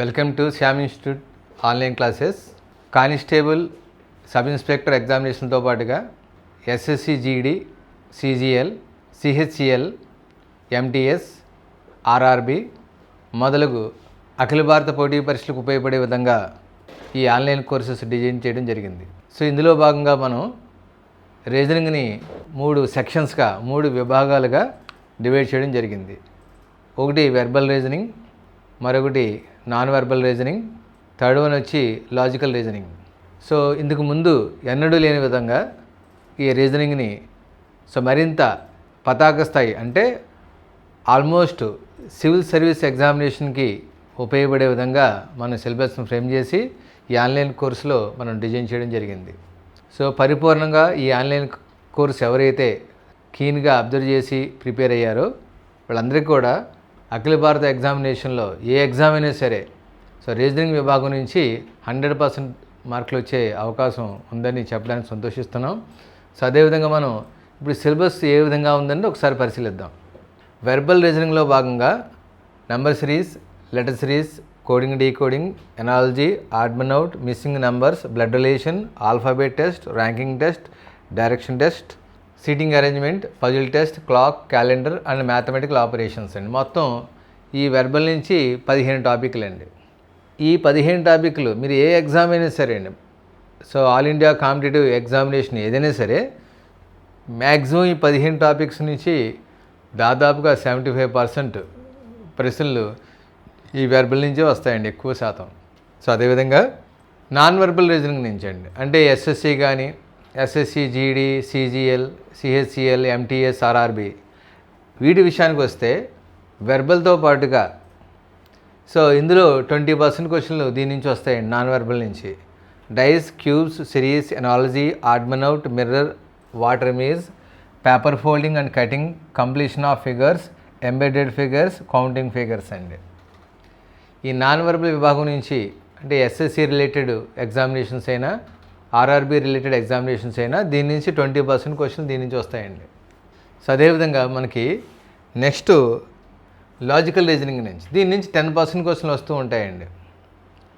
Welcome to Shyam institute online classes. Constable sub inspector ఎగ్జామినేషన్తో పాటుగా SSC జీడీ, సిజిఎల్, సిహెచ్సిఎల్, ఎంటీఎస్, ఆర్ఆర్బి మొదలగు అఖిల భారత పోటీ పరీక్షలకు ఉపయోగపడే విధంగా ఈ ఆన్లైన్ కోర్సెస్ డిజైన్ చేయడం జరిగింది. సో ఇందులో భాగంగా మనం రీజనింగ్ని 3 సెక్షన్స్గా 3 విభాగాలుగా డివైడ్ చేయడం జరిగింది. ఒకటి వెర్బల్ రీజనింగ్, మరొకటి non verbal reasoning, third one వచ్చి లాజికల్ రీజనింగ్. సో ఇందుకు ముందు ఎన్నడూ లేని విధంగా ఈ రీజనింగ్ని మరింత పతాక స్థాయి అంటే ఆల్మోస్ట్ సివిల్ సర్వీస్ ఎగ్జామినేషన్కి ఉపయోగపడే విధంగా మనం సిలబస్ను ఫ్రేమ్ చేసి ఈ ఆన్లైన్ కోర్సులో మనం డిజైన్ చేయడం జరిగింది. సో పరిపూర్ణంగా ఈ ఆన్లైన్ కోర్స్ ఎవరైతే కీన్గా అబ్జర్వ్ చేసి ప్రిపేర్ అయ్యారో వాళ్ళందరికీ కూడా అఖిల భారత ఎగ్జామినేషన్లో ఏ ఎగ్జామ్ అయినా సరే రీజనింగ్ విభాగం నుంచి 100% మార్కులు వచ్చే అవకాశం ఉందని చెప్పడానికి సంతోషిస్తున్నాం. సో అదేవిధంగా మనం ఇప్పుడు సిలబస్ ఏ విధంగా ఉందని ఒకసారి పరిశీలిద్దాం. వెర్బల్ రీజనింగ్లో భాగంగా number series, letter series, coding, decoding, analogy, odd man out, missing numbers, blood relation, alphabet test, ranking test, direction test, seating arrangement, puzzle test, clock, calendar and mathematical operations అండి. మొత్తం ఈ verbal నుంచి 15 టాపిక్లు అండి. ఈ 15 టాపిక్లు మీరు ఏ exam అయినా సరే అండి, so all India competitive examination ఏదైనా సరే మ్యాక్సిమం ఈ 15 టాపిక్స్ నుంచి దాదాపుగా 75% ప్రశ్నలు ఈ వెర్బల్ నుంచే వస్తాయండి, ఎక్కువ శాతం. సో అదేవిధంగా నాన్ వెర్బల్ రీజనింగ్ నుంచి అండి, అంటే ఎస్ఎస్సి కానీ, SSC GD, CGL, CHCl, MTS, RRB వీటి విషయానికి వస్తే వెర్బల్తో పాటుగా సో ఇందులో 20% క్వశ్చన్లు దీని నుంచి వస్తాయండి నాన్ వెర్బల్ నుంచి. Dice, cubes, series, analogy, odd man out, mirror, water image, paper folding and cutting, completion of figures, embedded figures, counting figures అండి. ఈ నాన్ వెర్బల్ విభాగం నుంచి అంటే ఎస్ఎస్సి రిలేటెడ్ ఎగ్జామినేషన్స్ అయినా, ఆర్ఆర్బి రిలేటెడ్ ఎగ్జామినేషన్స్ అయినా దీని నుంచి 20% క్వశ్చన్లు దీని నుంచి వస్తాయండి. సో అదేవిధంగా మనకి నెక్స్ట్ లాజికల్ రీజనింగ్ నుంచి దీని నుంచి 10% క్వశ్చన్లు వస్తూ ఉంటాయండి.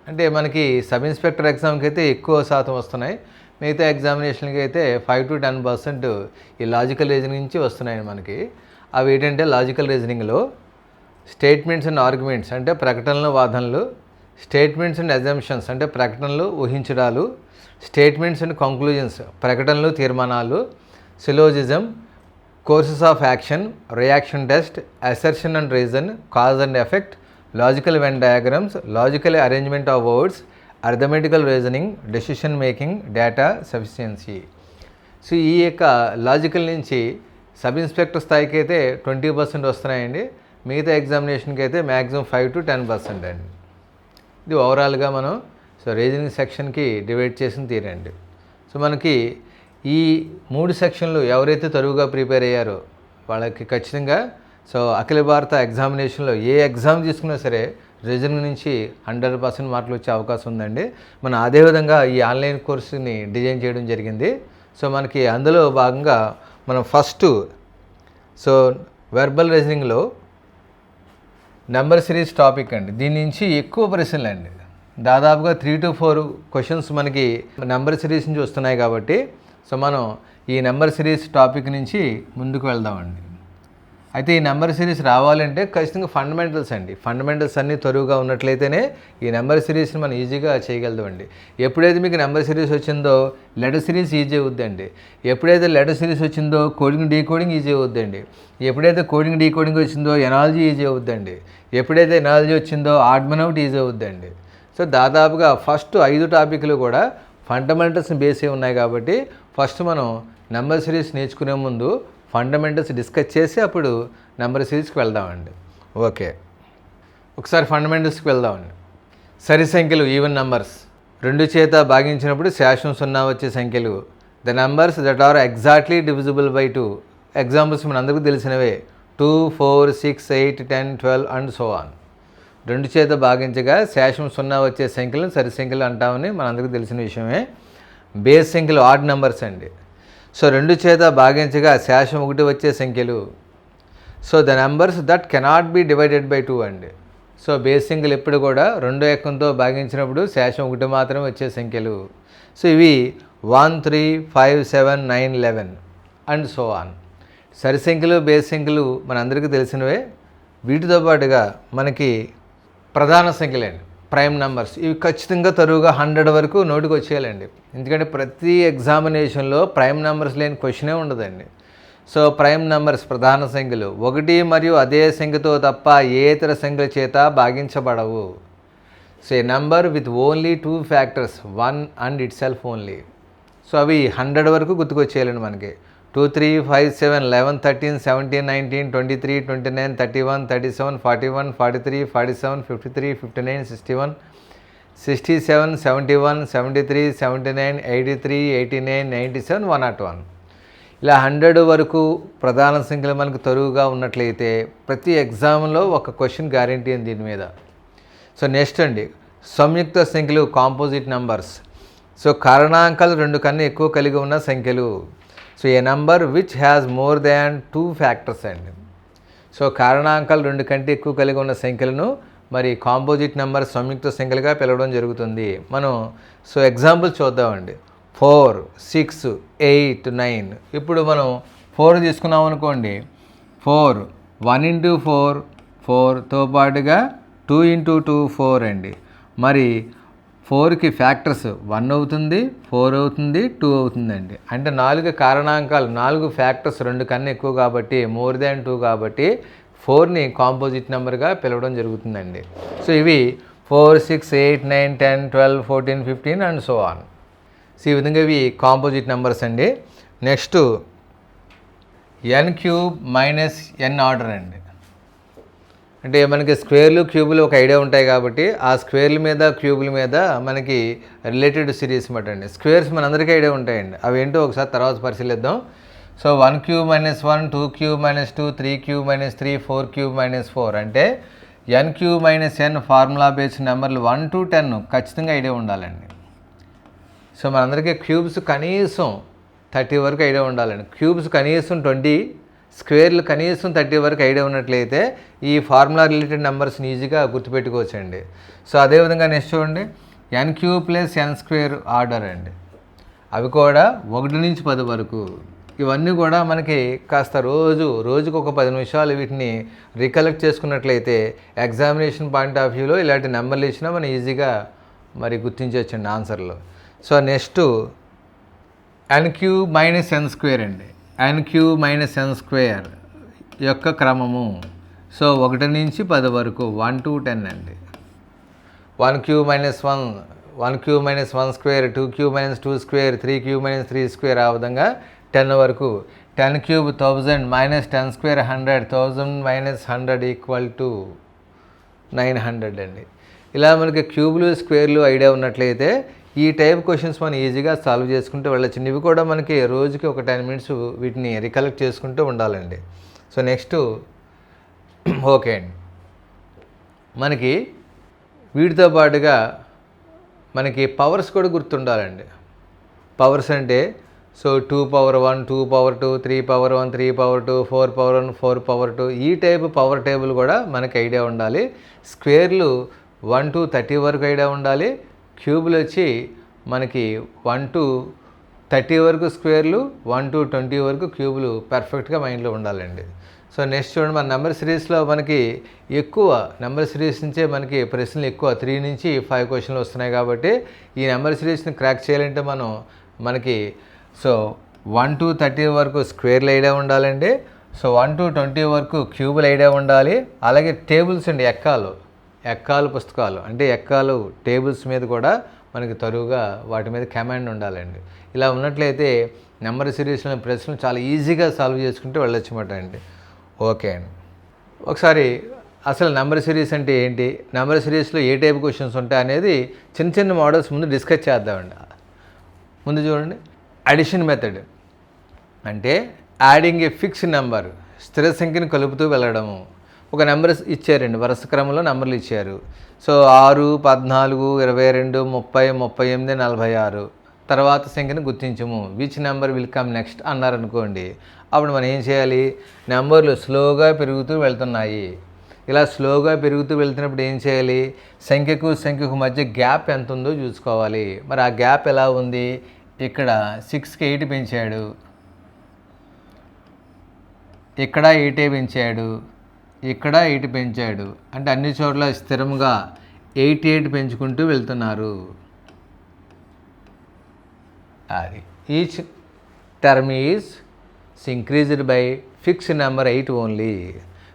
అంటే మనకి సబ్ ఇన్స్పెక్టర్ ఎగ్జామ్కి అయితే ఎక్కువ శాతం వస్తున్నాయి, మిగతా ఎగ్జామినేషన్కి అయితే 5 to 10% ఈ లాజికల్ రీజనింగ్ నుంచి వస్తున్నాయండి మనకి. అవి ఏంటంటే లాజికల్ రీజనింగ్లో స్టేట్మెంట్స్ అండ్ ఆర్గ్యుమెంట్స్ అంటే ప్రకటనలు, వాదనలు, స్టేట్మెంట్స్ అండ్ అజంప్షన్స్ అంటే ప్రకటనలు, ఊహించడాలు, స్టేట్మెంట్స్ అండ్ కంక్లూజన్స్ ప్రకటనలు, తీర్మానాలు, syllogism, courses of action, reaction test, assertion and reason, cause and effect, logical Venn diagrams, logical arrangement of words, arithmetical reasoning, decision making, data sufficiency. So ఈ యొక్క logical నుంచి sub inspector స్థాయికి అయితే 20% వస్తున్నాయండి, మిగతా ఎగ్జామినేషన్కి అయితే మ్యాక్సిమం 5 to 10% అండి. ఇది ఓవరాల్గా మనం రీజనింగ్ సెక్షన్కి డివైడ్ చేసిన తీరండి. సో మనకి ఈ 3 సెక్షన్లు ఎవరైతే తరువుగా ప్రిపేర్ అయ్యారో వాళ్ళకి ఖచ్చితంగా అఖిల భారత ఎగ్జామినేషన్లో ఏ ఎగ్జామ్ తీసుకున్నా సరే రీజనింగ్ నుంచి 100% మార్కులు వచ్చే అవకాశం ఉందండి. మనం అదేవిధంగా ఈ ఆన్లైన్ కోర్సుని డిజైన్ చేయడం జరిగింది. సో మనకి అందులో భాగంగా మనం ఫస్ట్ వెర్బల్ రీజనింగ్లో నెంబర్ సిరీస్ టాపిక్ అండి. దీని నుంచి ఎక్కువ ప్రశ్నలు అండి, దాదాపుగా 3 to 4 క్వశ్చన్స్ మనకి నెంబర్ సిరీస్ నుంచి వస్తున్నాయి కాబట్టి మనం ఈ నెంబర్ సిరీస్ టాపిక్ నుంచి ముందుకు వెళ్దామండి. అయితే ఈ నెంబర్ సిరీస్ రావాలంటే ఖచ్చితంగా ఫండమెంటల్స్ అండి, ఫండమెంటల్స్ అన్నీ తరువుగా ఉన్నట్లయితేనే ఈ నెంబర్ సిరీస్ని మనం ఈజీగా చేయగలుగుతామండి. ఎప్పుడైతే మీకు నెంబర్ సిరీస్ వచ్చిందో లెటర్ సిరీస్ ఈజీ అవుద్దండి, ఎప్పుడైతే లెటర్ సిరీస్ వచ్చిందో కోడింగ్, డీకోడింగ్ ఈజీ అవుద్దండి, ఎప్పుడైతే కోడింగ్, డీకోడింగ్ వచ్చిందో ఎనాలజీ ఈజీ అవుద్దండి, ఎప్పుడైతే ఎనాలజీ వచ్చిందో add man out easy అవుద్దండి. So దాదాపుగా ఫస్ట్ 5 టాపిక్లు కూడా ఫండమెంటల్స్ని బేస్ అయి ఉన్నాయి కాబట్టి ఫస్ట్ మనం నెంబర్ సిరీస్ నేర్చుకునే ముందు ఫండమెంటల్స్ డిస్కస్ చేసి అప్పుడు నెంబర్ సిరీస్కి వెళ్దామండి. ఓకే, ఒకసారి ఫండమెంటల్స్కి వెళ్దామండి. సరి సంఖ్యలు, ఈవెన్ నెంబర్స్, 2 చేత భాగించినప్పుడు శేషం 0 వచ్చే సంఖ్యలు, the numbers that are exactly divisible by 2. Examples మన అందరికీ తెలిసినవే 2, 4, 6, 8, 10, 12 అండ్ సో ఆన్. 2 చేత భాగించగా శేషం 0 వచ్చే సంఖ్యలను సరి సంఖ్యలు అంటామని మనందరికీ తెలిసిన విషయమే. బేస్ సంఖ్యలు ఆడ్ నెంబర్స్ అండి. సో 2 చేత భాగించగా శేషం 1 వచ్చే సంఖ్యలు. So the numbers that cannot be divided by 2 అండి. సో బేస్ సంఖ్యలు ఎప్పుడు కూడా రెండో ఎక్కంతో భాగించినప్పుడు శేషం 1 మాత్రమే వచ్చే సంఖ్యలు. సో ఇవి 1, 3, 5, 7, 9, 11 అండ్ సో ఆన్. సరి సంఖ్యలు బేస్ సంఖ్యలు మనందరికీ తెలిసినవే. వీటితో పాటుగా మనకి ప్రధాన సంఖ్యలండి, ప్రైమ్ నెంబర్స్, ఇవి ఖచ్చితంగా తరువుగా 100 వరకు నోటికి వచ్చేయాలండి. ఎందుకంటే ప్రతి ఎగ్జామినేషన్లో ప్రైమ్ నెంబర్స్ లేని క్వశ్చనే ఉండదండి. సో ప్రైమ్ నెంబర్స్ ప్రధాన సంఖ్యలు 1 మరియు అదే సంఖ్యతో తప్ప ఏ ఇతర సంఖ్యల చేత భాగించబడవు. So a number with only 2 factors 1 and itself only. So అవి 100 వరకు గుర్తుకొచ్చేయాలండి మనకి. 2, 3, 5, 7, 11, 13, 17, 19, 23, 29, 31, 37, 41, 43, 47, 53, 59, 61, 67, 71, 73, 79, 83, 89, 97, 101. ఇలా 100 వరకు ప్రధాన సంఖ్యలు మనకు తరువుగా ఉన్నట్లయితే ప్రతి ఎగ్జామ్లో ఒక క్వశ్చన్ గ్యారంటీ ఉంది దీని మీద. సో నెక్స్ట్ అండి, సంయుక్త సంఖ్యలు, కాంపోజిట్ నెంబర్స్. సో కారణాంకాలు 2 కన్నా ఎక్కువ కలిగి ఉన్న సంఖ్యలు. So a number which has more than 2 factors అండి. సో కారణాంకాలు 2 కంటే ఎక్కువ కలిగి ఉన్న సంఖ్యలను మరి కాంపోజిట్ నెంబర్, సంయుక్త సంఖ్యలుగా పిలవడం జరుగుతుంది. మనం సో ఎగ్జాంపుల్ చూద్దామండి. 4, 6, 8, 9. ఇప్పుడు మనం 4 తీసుకున్నాం అనుకోండి. 4 1 into 4 4తో పాటుగా 2 into 2 4 అండి. మరి 4కి ఫ్యాక్టర్స్ 1 అవుతుంది, 4 అవుతుంది, 2 అవుతుందండి. అంటే 4 కారణాంకాలు, 4 ఫ్యాక్టర్స్ 2 కన్నా ఎక్కువ కాబట్టి, మోర్ దాన్ 2 కాబట్టి 4ని కాంపోజిట్ నెంబర్గా పిలవడం జరుగుతుందండి. సో ఇవి 4, 6, 8, 9, 10, 12, 14, 15 అండ్ సో ఆన్. సో ఈ విధంగా ఇవి కాంపోజిట్ నెంబర్స్ అండి. నెక్స్ట్ n³ - n ఆర్డర్ అండి. అంటే మనకి స్క్వేర్లు, క్యూబులు ఒక ఐడియా ఉంటాయి కాబట్టి ఆ స్క్వేర్ల మీద, క్యూబుల మీద మనకి రిలేటెడ్ సిరీస్ మాట అండి. స్క్వేర్స్ మనందరికీ ఐడియా ఉంటాయండి. అవి ఏంటో ఒకసారి తర్వాత పరిశీలిద్దాం. సో 1³ - 1, 2³ - 2, 3³ - 3, 4³ - 4 అంటే n³ - n ఫార్ములా బేస్డ్ నెంబర్లు 1 to 10 ఖచ్చితంగా ఐడియా ఉండాలండి. సో మనందరికీ క్యూబ్స్ కనీసం 30 వరకు ఐడియా ఉండాలండి. క్యూబ్స్ కనీసం 20, స్క్వేర్లు కనీసం 30 వరకు ఐడియా ఉన్నట్లయితే ఈ ఫార్ములా రిలేటెడ్ నెంబర్స్ని ఈజీగా గుర్తుపెట్టుకోవచ్చండి. సో అదేవిధంగా నెక్స్ట్ చూడండి, n³ + n² ఆర్డర్ అండి. అవి కూడా 1 నుంచి 10 వరకు. ఇవన్నీ కూడా మనకి కాస్త రోజుకు ఒక 10 నిమిషాలు వీటిని రికలెక్ట్ చేసుకున్నట్లయితే ఎగ్జామినేషన్ పాయింట్ ఆఫ్ వ్యూలో ఇలాంటి నెంబర్లు ఇచ్చినా మనం ఈజీగా మరి గుర్తించవచ్చండి ఆన్సర్లో. సో నెక్స్ట్ n³ - n² అండి. n³ - n² యొక్క క్రమము. సో 1 నుంచి 10 వరకు 1 to 10 అండి. 1³ - 1, 1³ - 1², 2³ - 2², 3³ - 3² ఆ విధంగా 10 వరకు. 10³ 1000 - 10² 100, 1000 - 100 = 900 అండి. ఇలా మనకి క్యూబ్లు, స్క్వేర్లు ఐడియా ఉన్నట్లయితే ఈ టైప్ క్వశ్చన్స్ మనం ఈజీగా సాల్వ్ చేసుకుంటూ వెళ్ళచ్చు. ఇవి కూడా మనకి రోజుకి ఒక 10 minutes వీటిని రికలెక్ట్ చేసుకుంటూ ఉండాలండి. సో నెక్స్ట్ ఓకే అండి, మనకి వీటితో పాటుగా మనకి పవర్స్ కూడా గుర్తుండాలండి. పవర్స్ అంటే సో 2^1, 2^2, 3^1, 3^2, 4^1, 4^2 ఈ టైప్ పవర్ టేబుల్ కూడా మనకి ఐడియా ఉండాలి. స్క్వేర్లు 1 to 30 వరకు ఐడియా ఉండాలి. క్యూబులు వచ్చి మనకి 1 to 30 వరకు స్క్వేర్లు, 1 to 20 వరకు క్యూబులు పర్ఫెక్ట్గా మైండ్లో ఉండాలండి. సో నెక్స్ట్ చూడండి, మన నెంబర్ సిరీస్లో మనకి ఎక్కువ నెంబర్ సిరీస్ నుంచే మనకి ప్రశ్నలు ఎక్కువ 3 నుంచి 5 క్వశ్చన్లు వస్తున్నాయి కాబట్టి ఈ నెంబర్ సిరీస్ని క్రాక్ చేయాలంటే మనకి సో 1 to 30 వరకు స్క్వేర్లు ఐడియా ఉండాలండి. సో 1 to 20 వరకు క్యూబులు ఐడియా ఉండాలి. అలాగే టేబుల్స్ అండి, ఎక్కాలు పుస్తకాలు అంటే ఎక్కాలు టేబుల్స్ మీద కూడా మనకి తరువుగా వాటి మీద కమాండ్ ఉండాలండి. ఇలా ఉన్నట్లయితే నెంబర్ సిరీస్లోని ప్రశ్నలు చాలా ఈజీగా సాల్వ్ చేసుకుంటూ వెళ్ళొచ్చమాట అండి. ఓకే అండి, ఒకసారి అసలు నెంబర్ సిరీస్ అంటే ఏంటి, నెంబర్ సిరీస్లో ఏ టైప్ క్వశ్చన్స్ ఉంటాయి అనేది చిన్న మోడల్స్ ముందు డిస్కస్ చేద్దామండి. ముందు చూడండి, అడిషన్ మెథడ్ అంటే యాడింగ్ ఏ ఫిక్స్డ్ నెంబర్, స్థిర సంఖ్యను కలుపుతూ వెళ్ళడము. ఒక నెంబర్ ఇచ్చారండి, వరుస క్రమంలో నెంబర్లు ఇచ్చారు. సో 6, 14, 22, 30, 38, 46 తర్వాత సంఖ్యను గుర్తించము, which number will come next అన్నారనుకోండి. అప్పుడు మనం ఏం చేయాలి, నెంబర్లు స్లోగా పెరుగుతూ వెళ్తున్నాయి, ఇలా స్లోగా పెరుగుతూ వెళ్తున్నప్పుడు ఏం చేయాలి, సంఖ్యకు మధ్య గ్యాప్ ఎంత ఉందో చూసుకోవాలి. మరి ఆ గ్యాప్ ఎలా ఉంది, ఇక్కడ 6కి 8 పెంచాడు, ఇక్కడ 8 పెంచాడు, ఇక్కడ 8 పెంచాడు, అంటే అన్ని చోట్ల స్థిరంగా 8 పెంచుకుంటూ వెళ్తున్నారు. అది each term is increased by fixed number 8 only.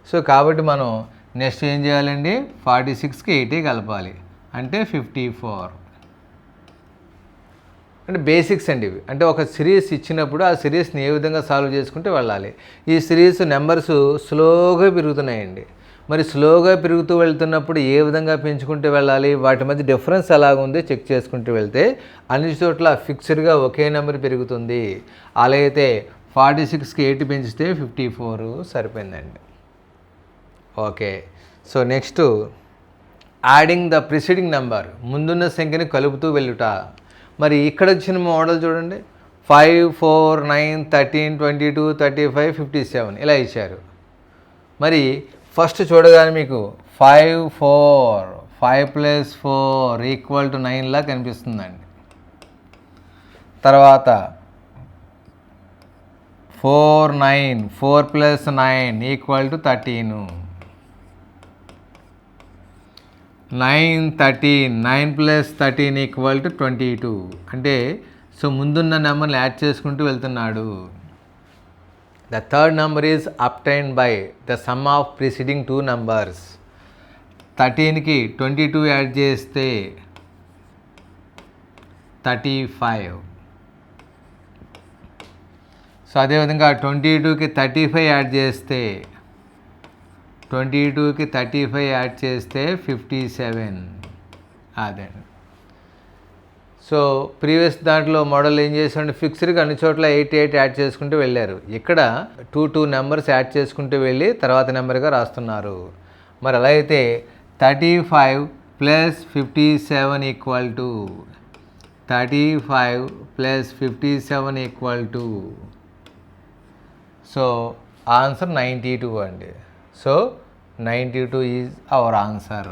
So కాబట్టి మనం నెక్స్ట్ ఏం చేయాలండి, 46కి 8 కలపాలి, అంటే 54. అంటే బేసిక్స్ అండి ఇవి. అంటే ఒక సిరీస్ ఇచ్చినప్పుడు ఆ సిరీస్ని ఏ విధంగా సాల్వ్ చేసుకుంటూ వెళ్ళాలి. ఈ సిరీస్ నెంబర్స్ స్లోగా పెరుగుతున్నాయండి. మరి స్లోగా పెరుగుతూ వెళ్తున్నప్పుడు ఏ విధంగా పెంచుకుంటూ వెళ్ళాలి, వాటి మధ్య డిఫరెన్స్ ఎలాగుంది చెక్ చేసుకుంటూ వెళ్తే అన్ని చోట్ల ఫిక్స్డ్గా ఒకే నెంబర్ పెరుగుతుంది. అలా అయితే 46కి 8 పెంచితే 54 సరిపోయిందండి. Okay. So next adding the preceding number, ముందున్న సంఖ్యని కలుపుతూ వెళ్ళుట. మరి ఇక్కడ వచ్చిన మోడల్ చూడండి, 5, 4, 9, 13, 22, 35, 57 ఇలా ఇచ్చారు. మరి ఫస్ట్ చూడగానే మీకు 5, 4, 5 + 4 = 9 లా కనిపిస్తుందండి. తర్వాత 4, 9, 4 + 9 = 13. 9, 13, 9 + 13 = 22. అంటే సో ముందున్న నెంబర్ని యాడ్ చేసుకుంటూ వెళ్తున్నాడు. The third number is obtained by the sum of preceding 2 numbers. 13కి 22 యాడ్ చేస్తే 35. సో అదేవిధంగా 22కి 35 యాడ్ చేస్తే 57. అదండి. సో ప్రీవియస్ దాంట్లో మోడల్ ఏం చేశారంటే ఫిక్స్డ్గా అన్ని చోట్ల 8 యాడ్ చేసుకుంటూ వెళ్ళారు. ఇక్కడ 2 నెంబర్స్ యాడ్ చేసుకుంటూ వెళ్ళి తర్వాత నెంబర్గా రాస్తున్నారు. మరి అలా అయితే 35 + 57 = 35 + 57 = సో ఆన్సర్ 92 అండి. So 92 is our answer.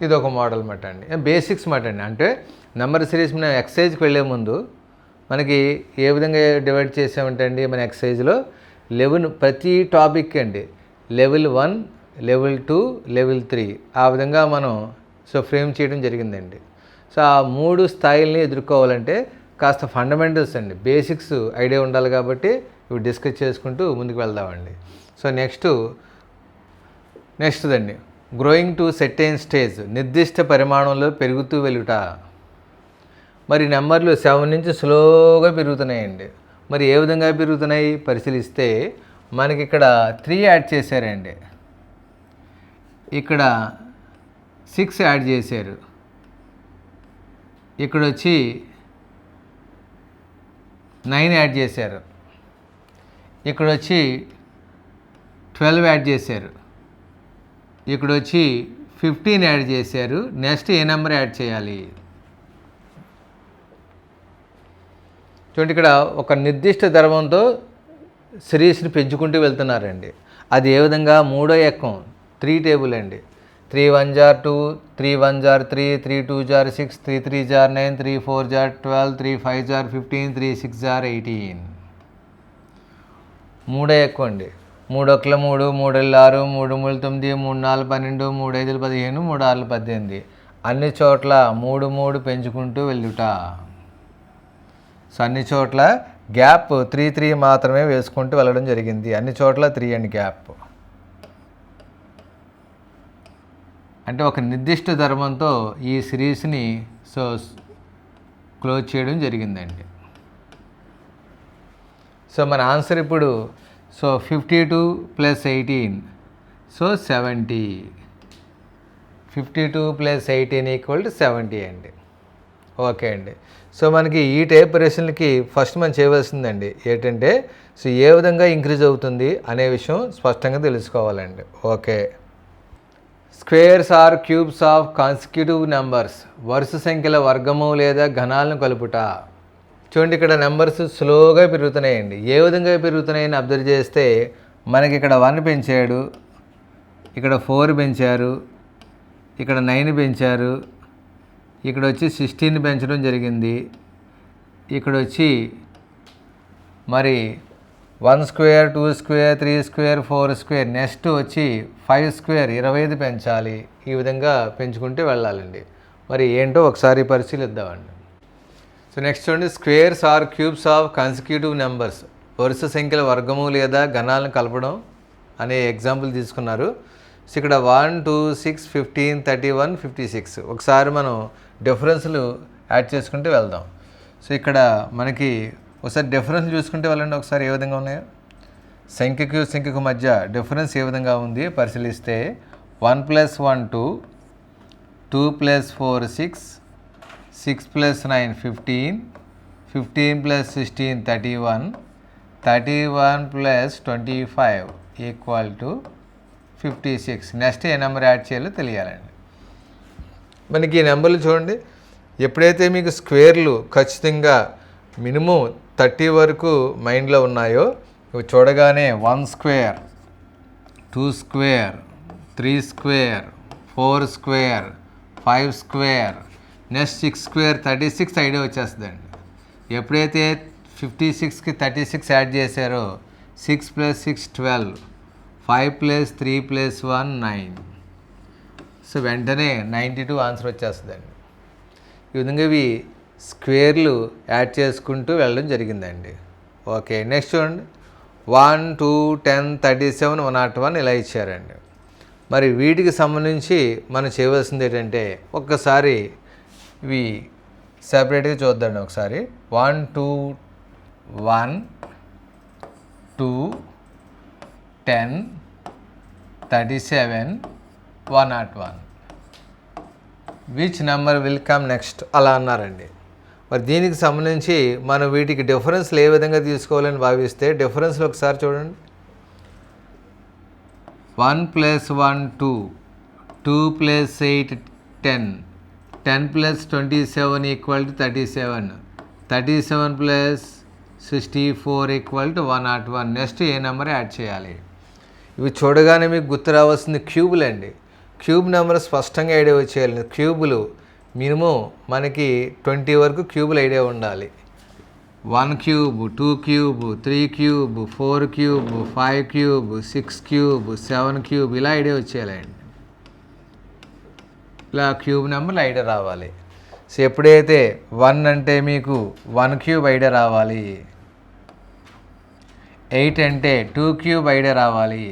ఇది ఒక మోడల్ మాట అండి, బేసిక్స్ మాట అండి. అంటే నెంబర్ సిరీస్ మనం ఎక్సైజ్కి వెళ్ళే ముందు మనకి ఏ విధంగా డివైడ్ చేసామంటే అండి, మన ఎక్సైజ్లో లెవెల్ ప్రతి టాపిక్ అండి, లెవెల్ 1, లెవెల్ 2, లెవెల్ 3 ఆ విధంగా మనం ఫ్రేమ్ చేయడం జరిగిందండి. సో ఆ 3 స్థాయిల్ని ఎదుర్కోవాలంటే కాస్త ఫండమెంటల్స్ అండి, బేసిక్స్ ఐడియా ఉండాలి. కాబట్టి ఇవి డిస్కస్ చేసుకుంటూ ముందుకు వెళ్దామండి. So next Dandi, growing to certain stage, నిర్దిష్ట పరిమాణంలో పెరుగుతూ వెళ్ళుట. మరి నెంబర్లు 7 నుంచి స్లోగా పెరుగుతున్నాయండి. మరి ఏ విధంగా పెరుగుతున్నాయి పరిశీలిస్తే మనకి ఇక్కడ 3 యాడ్ చేశారండి, ఇక్కడ 6 యాడ్ చేశారు, ఇక్కడ వచ్చి 9 యాడ్ చేశారు, ఇక్కడ వచ్చి 12 యాడ్ చేశారు, ఇక్కడ వచ్చి 15 యాడ్ చేశారు. నెక్స్ట్ ఏ నెంబర్ యాడ్ చేయాలి చూడండి. ఇక్కడ ఒక నిర్దిష్ట ధర్మంతో సిరీస్ని పెంచుకుంటూ వెళ్తున్నారండి. అది ఏ విధంగా, మూడో ఎక్కం 3 టేబుల్ అండి. 3 1 * 2, 3 1 * 3, 3 2 * 6, 3 3 * 9, 3 4 * 12, 3 5 * 15, 3 6 * 18. మూడో ఎక్కువ అండి. 3 1 3, 3 6, 3 3 9, 3 4 12, 3 5 15, 3 6 18. అన్ని చోట్ల 3 3 పెంచుకుంటూ వెళ్ళుట. సో అన్ని చోట్ల గ్యాప్ 3 3 మాత్రమే వేసుకుంటూ వెళ్ళడం జరిగింది. అన్ని చోట్ల 3 అండ్ గ్యాప్. అంటే ఒక నిర్దిష్ట ధర్మంతో ఈ సిరీస్ని క్లోజ్ చేయడం జరిగిందండి. సో మన ఆన్సర్ ఇప్పుడు 52 + 18 70. 52 + 18 = 70 అండి. ఓకే అండి. సో మనకి ఈ టైప్ ప్రశ్నలకి ఫస్ట్ మనం చేయవలసిందండి ఏంటంటే ఏ విధంగా ఇంక్రీజ్ అవుతుంది అనే విషయం స్పష్టంగా తెలుసుకోవాలండి. Okay. Squares or cubes of consecutive numbers, వరుస సంఖ్యల వర్గము లేదా ఘనాలను కలుపుట. చూడండి, ఇక్కడ నెంబర్స్ స్లోగా పెరుగుతున్నాయండి. ఏ విధంగా పెరుగుతున్నాయని అబ్జర్వ్ చేస్తే మనకి ఇక్కడ 1 పెంచాడు, ఇక్కడ 4 పెంచారు, ఇక్కడ 9 పెంచారు, ఇక్కడ వచ్చి 16 పెంచడం జరిగింది. ఇక్కడ వచ్చి మరి 1 square, 2 square, 3 square, 4 square, next వచ్చి 5 స్క్వేర్ 25 పెంచాలి. ఈ విధంగా పెంచుకుంటూ వెళ్ళాలండి. మరి ఏంటో ఒకసారి పరిశీలిద్దామండి. సో నెక్స్ట్ చూడండి, squares or cubes of consecutive numbers. వరుస సంఖ్యల వర్గము లేదా గణాలను కలపడం అనే ఎగ్జాంపుల్ తీసుకున్నారు. సో ఇక్కడ 1, 2, 6, 15, 31, 56. ఒకసారి మనం డిఫరెన్స్లు యాడ్ చేసుకుంటూ వెళ్దాం. సో ఇక్కడ మనకి ఒకసారి డిఫరెన్స్ చూసుకుంటే వెళ్ళండి. ఒకసారి ఏ విధంగా ఉన్నాయో సంఖ్యకు మధ్య డిఫరెన్స్ ఏ విధంగా ఉంది పరిశీలిస్తే 1 + 1 2, 2 + 4 6, 6 + 9 15, 15 + 16 31, 31 + 25 = 56. నెక్స్ట్ ఏ నెంబర్ యాడ్ చేయాలో తెలియాలండి. మనకి ఈ నెంబర్లు చూడండి, ఎప్పుడైతే మీకు స్క్వేర్లు ఖచ్చితంగా మినిమం 30 వరకు మైండ్లో ఉన్నాయో ఇవి చూడగానే 1 square, 2 square, 3 square, 4 square, 5 square, next 6 square 36 idea వచ్చేస్తుందండి. ఎప్పుడైతే 56కి 36 యాడ్ చేశారో 6 + 6 12, 5 + 3 + 1 9. సో వెంటనే 92 ఆన్సర్ వచ్చేస్తుందండి. ఈ విధంగా ఇవి స్క్వేర్లు యాడ్ చేసుకుంటూ వెళ్ళడం జరిగిందండి. ఓకే, నెక్స్ట్ చూడండి, 1, 2, 10, 37, 101 ఇలా ఇచ్చారండి. మరి వీటికి సంబంధించి మనం చేయవలసింది ఏంటంటే ఒక్కసారి ఇవి సెపరేట్గా చూద్దాండి. ఒకసారి 1, 2, 1, 2, 10, 37, 101. Which number will come next అలా అన్నారండి. మరి దీనికి సంబంధించి మనం వీటికి డిఫరెన్స్లు ఏ విధంగా తీసుకోవాలని భావిస్తే డిఫరెన్స్లు ఒకసారి చూడండి. 1 + 1 2, 2 + 8 10, 10 + 27 = 37, 37 + 64 = 101. నెక్స్ట్ ఏ నెంబర్ యాడ్ చేయాలి. ఇవి చూడగానే మీకు గుర్తు రావాల్సింది క్యూబులు అండి. క్యూబ్ నెంబర్ స్పష్టంగా ఐడియా వచ్చేయాలి. క్యూబులు మినిమం మనకి 20 వరకు క్యూబులు ఐడియా ఉండాలి. 1 cube, 2 cube, 3 cube, 4 cube, 5 cube, 6 cube, 7 cube ఇలా ఐడియా వచ్చేయాలండి. ఇలా క్యూబ్ నెంబర్లు ఐడియా రావాలి. సో ఎప్పుడైతే 1 అంటే మీకు 1 క్యూబ్ ఐడియా రావాలి, 8 అంటే 2 క్యూబ్ ఐడియా రావాలి.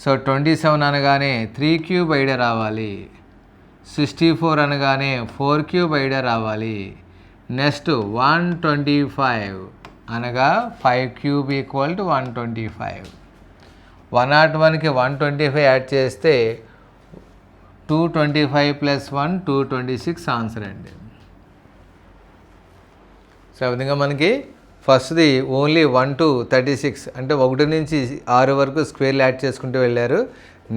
సో 27 అనగానే 3 క్యూబ్ ఐడియా రావాలి. 64 అనగానే 4 క్యూబ్ ఐడియా రావాలి. నెక్స్ట్ 125 అనగా 5 క్యూబ్ = 125. 101కి 125 యాడ్ చేస్తే 225 + 1 226 ఆన్సర్ అండి. సో ఆ విధంగా మనకి ఫస్ట్ది ఓన్లీ 1 to 36 అంటే 1 నుంచి 6 వరకు స్క్వేర్లు యాడ్ చేసుకుంటూ వెళ్ళారు.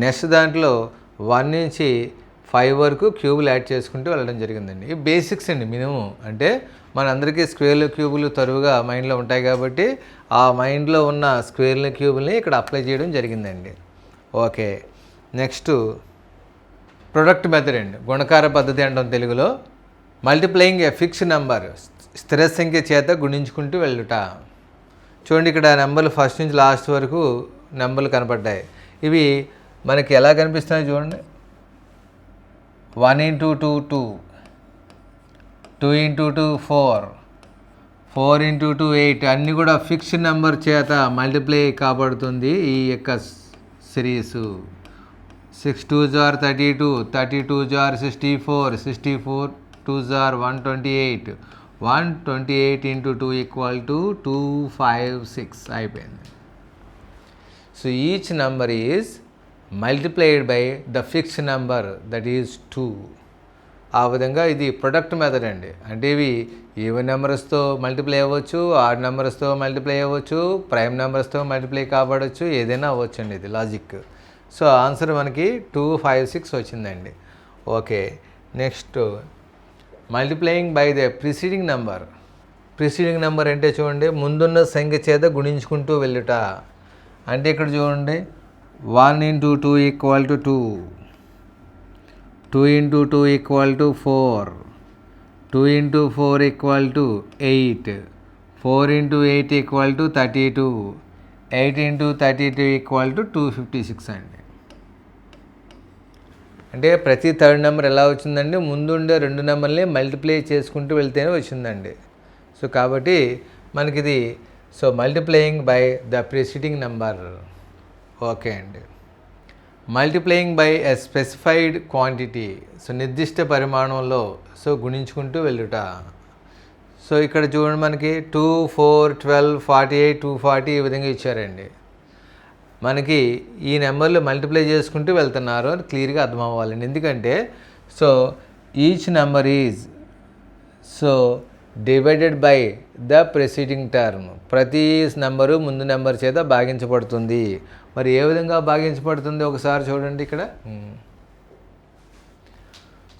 నెక్స్ట్ దాంట్లో 1 నుంచి 5 వరకు క్యూబులు యాడ్ చేసుకుంటూ వెళ్ళడం జరిగిందండి. ఈ బేసిక్స్ అండి మినిమం. అంటే మనందరికీ స్క్వేర్లు క్యూబులు తరువుగా మైండ్లో ఉంటాయి కాబట్టి ఆ మైండ్లో ఉన్న స్క్వేర్లు క్యూబుల్ని ఇక్కడ అప్లై చేయడం జరిగిందండి. ఓకే, నెక్స్ట్ ప్రొడక్ట్ మెథడ్ అండి. గుణకార పద్ధతి అంటాం తెలుగులో. మల్టిప్లయింగ్ ఏ ఫిక్స్డ్ నెంబర్, స్థిర సంఖ్య చేత గుణించుకుంటూ వెళ్ళుట. చూడండి, ఇక్కడ నెంబర్లు ఫస్ట్ నుంచి లాస్ట్ వరకు నెంబర్లు కనపడ్డాయి. ఇవి మనకి ఎలా కనిపిస్తున్నాయి చూడండి. 1 × 2 2, 2 × 2 4, 4 × 2 8 అన్నీ కూడా ఫిక్స్డ్ నెంబర్ చేత మల్టిప్లై కాబడుతుంది ఈ యొక్క series. 6 2s are 32, 32s are 64, 64 2s are 128, 128 × 2 = 256 అయిపోయింది. So each number is multiplied by the fixed number that is 2. ఆ విధంగా ఇది ప్రొడక్ట్ మెథడ్ అండి. అంటే ఇవి ఈవెన్ నెంబర్స్తో మల్టిప్లై అవ్వచ్చు, ఆడ్ నెంబర్స్తో మల్టిప్లై అవ్వచ్చు, ప్రైమ్ నెంబర్స్తో మల్టిప్లై కాబడవచ్చు, ఏదైనా అవ్వచ్చు అండి. ఇది లాజిక్. సో ఆన్సర్ మనకి 256 వచ్చిందండి. Okay, next multiplying by the preceding number. Preceding number అంటే చూడండి, ముందున్న సంఖ్య చేత గుణించుకుంటూ వెళ్ళుట. అంటే ఇక్కడ చూడండి 1 into 2 equal to 2. 2 into 2 equal to 4. 2 into 4 equal to 8. 4 into 8 equal to 32. 8 into 32 equal to 256 అండి. అంటే ప్రతి థర్డ్ నెంబర్ ఎలా వచ్చిందండి, ముందుండే రెండు నెంబర్ని మల్టిప్లై చేసుకుంటూ వెళ్తేనే వచ్చిందండి. సో కాబట్టి మనకిది so multiplying by the preceding number. Okay అండి. Multiplying by a specified quantity, so నిర్దిష్ట పరిమాణంలో సో గుణించుకుంటూ వెళ్ళుట. సో ఇక్కడ చూడండి మనకి 2, 4, 12, 48, 240 ఈ విధంగా ఇచ్చారండి. మనకి ఈ నెంబర్లు మల్టిప్లై చేసుకుంటూ వెళ్తున్నారు అని క్లియర్గా అర్థం అవ్వాలండి. ఎందుకంటే so each number is so divided by the preceding term. ప్రతి నెంబరు ముందు నెంబర్ చేత భాగించబడుతుంది. మరి ఏ విధంగా భాగించబడుతుంది ఒకసారి చూడండి ఇక్కడ.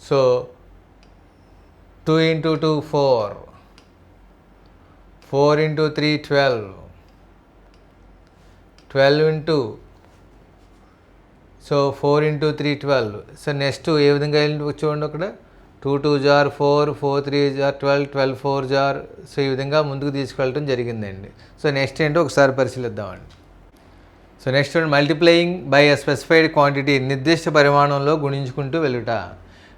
So 2 into 2 4, 4 into 3 12, 12 into so 4 into 3 12. So next ఏ విధంగా చూడండి అక్కడ 2 2 jar 4, 4 3 jar 12, 12 4 jar. సో ఈ విధంగా ముందుకు తీసుకెళ్ళటం జరిగిందండి. సో నెక్స్ట్ ఏంటో ఒకసారి పరిశీలిద్దామండి. So next multiplying by a specified quantity, నిర్దిష్ట పరిమాణంలో గుణించుకుంటూ వెళ్ళుట.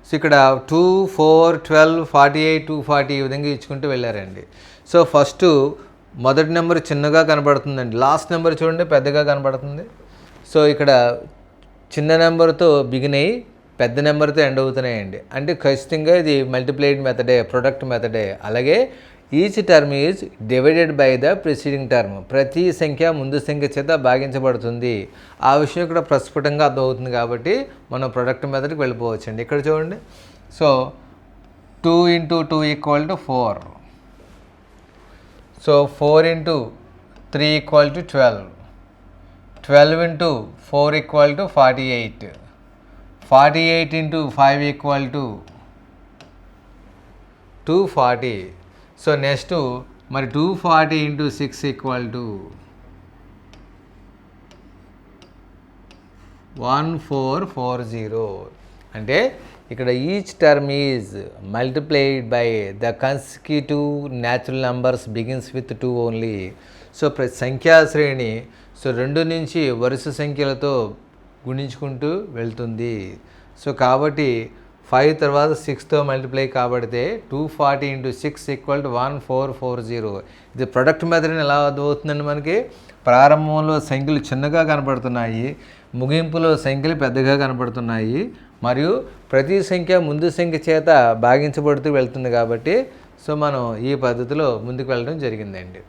సో ఇక్కడ 2, 4, 12, 48, 240 ఈ విధంగా ఇచ్చుకుంటూ వెళ్ళారండి. సో ఫస్ట్ మొదటి నెంబర్ చిన్నగా కనబడుతుందండి, లాస్ట్ నెంబర్ చూడండి పెద్దగా కనబడుతుంది. సో ఇక్కడ చిన్న నెంబర్తో బిగిన్ అయ్యి పెద్ద నెంబర్తో ఎండ్ అవుతున్నాయండి. అంటే ఖచ్చితంగా ఇది మల్టిప్లైడ్ మెథడే, ప్రొడక్ట్ మెథడే. అలాగే each term is divided by the preceding term. ప్రతి సంఖ్య ముందు సంఖ్య చేత భాగించబడుతుంది. ఆ విషయం ఇక్కడ ప్రస్ఫుటంగా అర్థమవుతుంది కాబట్టి మనం ప్రొడక్ట్ మెథడ్కి వెళ్ళిపోవచ్చండి. ఇక్కడ చూడండి. So 2 into 2 equal to 4. So 4 into 3 equal to 12. 12 into 4 equal to 48. 48 into 5 equal to 240. So next మరి 240 into 6 equal to 1440. అంటే ఇక్కడ each term is multiplied by the consecutive natural numbers begins with 2 only. So సంఖ్యా శ్రేణి so 2 నుంచి వరుస సంఖ్యలతో గుణించుకుంటూ వెళ్తుంది. So కాబట్టి 5 తర్వాత 6తో మల్టిప్లై కాబడితే 240 into 6 equal to 1440. ఇది ప్రొడక్ట్ మెథడ్ ఎలా అర్థమవుతుందండి మనకి. ప్రారంభంలో సంఖ్యలు చిన్నగా కనబడుతున్నాయి, ముగింపులో సంఖ్యలు పెద్దగా కనబడుతున్నాయి, మరియు ప్రతి సంఖ్య ముందు సంఖ్య చేత భాగించబడుతూ వెళ్తుంది కాబట్టి సో మనం ఈ పద్ధతిలో ముందుకు వెళ్ళడం జరిగిందండి.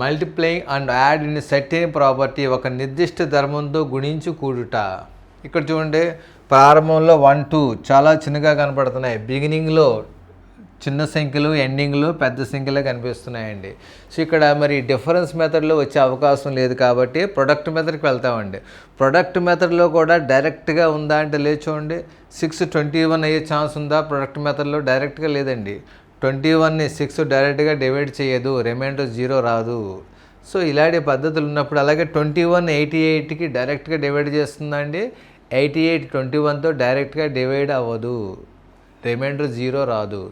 Multiplying and add in certain property, ఒక నిర్దిష్ట ధర్మంతో గుణించు కూడుట. ఇక్కడ చూడండి ప్రారంభంలో 1 2 చాలా చిన్నగా కనపడుతున్నాయి, బిగినింగ్లో చిన్న సంఖ్యలు, ఎండింగ్లో పెద్ద సంఖ్యలే కనిపిస్తున్నాయండి. సో ఇక్కడ మరి డిఫరెన్స్ మెథడ్లో వచ్చే అవకాశం లేదు కాబట్టి ప్రొడక్ట్ మెథడ్కి వెళ్తామండి. ప్రొడక్ట్ మెథడ్లో కూడా డైరెక్ట్గా ఉందా అంటే లేదు. చూడండి 6 21 అయ్యే ఛాన్స్ ఉందా ప్రొడక్ట్ మెథడ్లో? డైరెక్ట్గా లేదండి. 21ని 6 డైరెక్ట్గా డివైడ్ చేయదు, రిమైండర్ 0 రాదు. సో ఇలాంటి పద్ధతులు ఉన్నప్పుడు అలాగే 21 88కి డైరెక్ట్గా డివైడ్ చేస్తుందా అండి? 88 21తో డైరెక్ట్గా డివైడ్ అవ్వదు, రిమైండర్ 0 రాదు.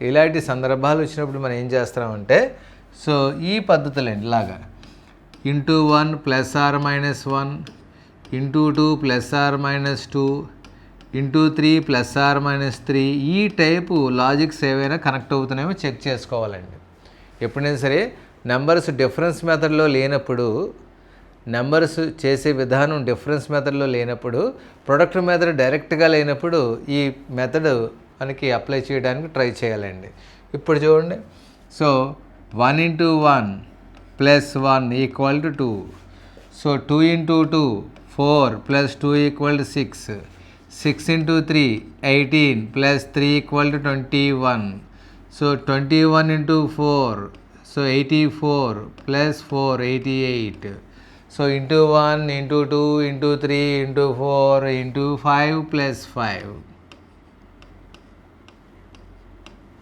ఇలాంటి సందర్భాలు వచ్చినప్పుడు మనం ఏం చేస్తామంటే సో ఈ పద్ధతులండి ఇలాగా into 1 +or -1, into 2 +or -2, into 3 +or -3 ఈ టైపు లాజిక్స్ ఏవైనా కనెక్ట్ అవుతున్నాయో చెక్ చేసుకోవాలండి. ఎప్పుడైనా సరే నెంబర్స్ డిఫరెన్స్ మెథడ్లో లేనప్పుడు, నెంబర్స్ చేసే విధానం డిఫరెన్స్ మెథడ్లో లేనప్పుడు, ప్రొడక్ట్ మెథడ్ డైరెక్ట్గా లేనప్పుడు ఈ మెథడ్ మనకి అప్లై చేయడానికి ట్రై చేయాలండి. ఇప్పుడు చూడండి. So 1 into 1 + 1 equal to 2. So 2 into 2 4 + 2 equal to 6. 6 into 3 18 + 3 equal to 21. So 21 into 4 so 84 + 4 88. So into 1 into 2 into 3 into 4 into 5 + 5.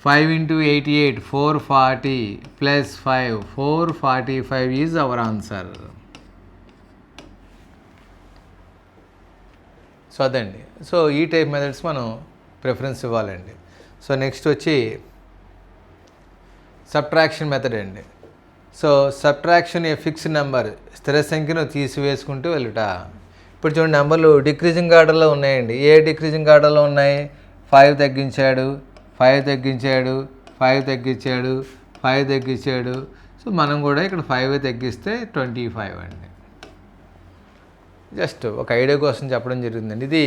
5 into 88 440 + 5 445 is our answer. So అదండి. సో ఈ టైప్ మెథడ్స్ మనం preference ఇవ్వాలండి. So next వచ్చి subtraction method అండి. So subtraction ఏ fixed number, స్థిర సంఖ్యను తీసివేసుకుంటూ వెళ్ళుట. ఇప్పుడు చూడండి, నెంబర్లు డిక్రీజింగ్ ఆర్డర్లో ఉన్నాయండి. ఏ డిక్రీజింగ్ ఆర్డర్లో ఉన్నాయి? 5 తగ్గించాడు, 5 తగ్గించాడు, 5 తగ్గించాడు, 5 తగ్గించాడు. సో మనం కూడా ఇక్కడ 5 తగ్గిస్తే 25 అండి. జస్ట్ ఒక ఐడియా కోసం చెప్పడం జరిగిందండి. ఇది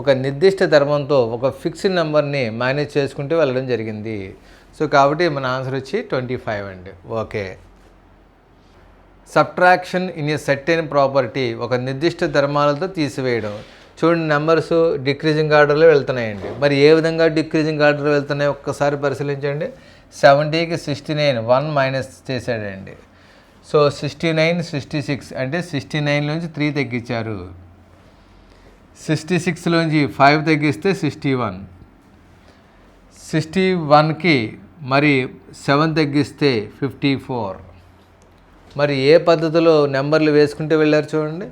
ఒక నిర్దిష్ట ధర్మంతో ఒక ఫిక్స్డ్ నెంబర్ని మేనేజ్ చేసుకుంటూ వెళ్ళడం జరిగింది. సో కాబట్టి మన ఆన్సర్ వచ్చి 25 అండి. Okay. Subtraction in a certain property, ఒక నిర్దిష్ట ధర్మాలతో తీసివేయడం. చూడండి, నెంబర్స్ డిక్రీజింగ్ ఆర్డర్లో వెళ్తున్నాయండి. మరి ఏ విధంగా డిక్రీజింగ్ ఆర్డర్లో వెళ్తున్నాయి ఒక్కసారి పరిశీలించండి. 70కి 69 1 మైనస్ చేశాడండి. సో 69 66 అంటే 69లోంచి 3 తగ్గించారు. 66లోంచి 5 తగ్గిస్తే 61. 61కి మరి 7 తగ్గిస్తే 54. మరి ఏ పద్ధతిలో నెంబర్లు వేసుకుంటూ వెళ్ళారు చూడండి.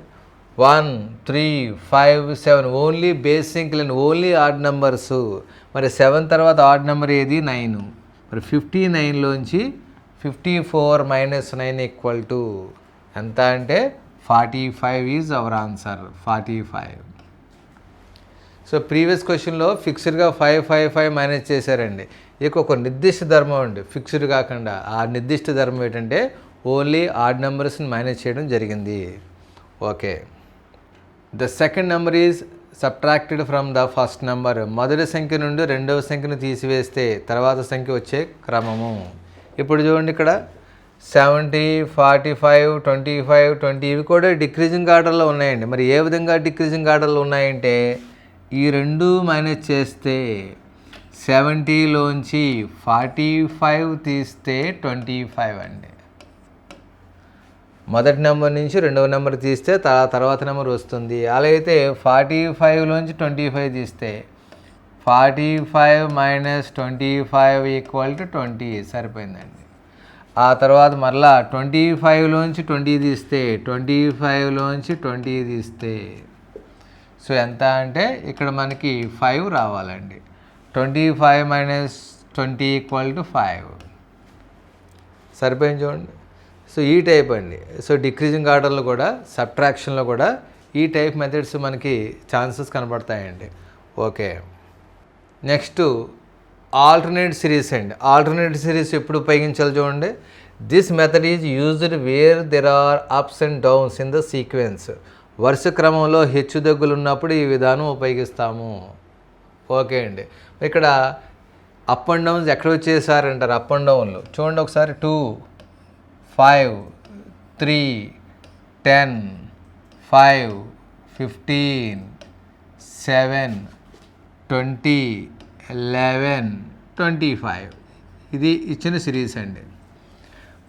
1 3 5 7 only basic and only odd numbers. మరి 7 తర్వాత ఆడ్ నెంబర్ ఏది? 9. మరి 59లోంచి 54 మైనస్ 9 ఈక్వల్ టు ఎంత అంటే 45 is our answer. 45. So previous క్వశ్చన్లో ఫిక్స్డ్గా 5 5 5 మైనస్ చేశారండి. ఇక ఒక నిర్దిష్ట ధర్మం అండి, ఫిక్స్డ్ కాకుండా. ఆ నిర్దిష్ట ధర్మం ఏంటంటే ఓన్లీ ఆడ్ నెంబర్స్ని మేనేజ్ చేయడం జరిగింది. Okay. The second number is subtracted from the first number. మొదటి సంఖ్య నుండి రెండవ సంఖ్యను తీసివేస్తే తర్వాత సంఖ్య వచ్చే క్రమము. ఇప్పుడు చూడండి, ఇక్కడ 70 45 25 20 ఇవి కూడా డిక్రీజింగ్ ఆర్డర్లో ఉన్నాయండి. మరి ఏ విధంగా డిక్రీజింగ్ ఆర్డర్లో ఉన్నాయంటే ఈ రెండు మైనస్ చేస్తే 70లోంచి 45 తీస్తే 25 అండి. మొదటి నెంబర్ నుంచి రెండవ నెంబర్ తీస్తే తర్వాత నెంబర్ వస్తుంది. అలా అయితే 45లోంచి 25 తీస్తే 45 మైనస్ 25 ఈక్వల్ టు 20 సరిపోయిందండి. ఆ తర్వాత మరలా 25లోంచి 20 తీస్తే 25లోంచి 20 తీస్తే సో ఎంత అంటే ఇక్కడ మనకి 5 రావాలండి. 25 మైనస్ 20 ఈక్వల్ టు 5 సరిపోయింది చూడండి. సో ఈ టైప్ అండి. సో డిక్రీజింగ్ ఆర్డర్లో కూడా సబ్ట్రాక్షన్లో కూడా ఈ టైప్ మెథడ్స్ మనకి ఛాన్సెస్ కనబడతాయండి. ఓకే. నెక్స్ట్ ఆల్టర్నేట్ సిరీస్ అండి. ఆల్టర్నేట్ సిరీస్ ఎప్పుడు ఉపయోగించాలి చూడండి. This method is used where there are ups and downs in the sequence. వరుస క్రమంలో హెచ్చుతగ్గులు ఉన్నప్పుడు ఈ విధానం ఉపయోగిస్తాము. ఓకే అండి. ఇక్కడ అప్ అండ్ డౌన్స్ ఎక్కడ వచ్చేసారంటారు? అప్ అండ్ డౌన్లో చూడండి ఒకసారి. 2 5 3 10 5 15 7 20 11 25 ఇది ఇచ్చిన సిరీస్ అండి.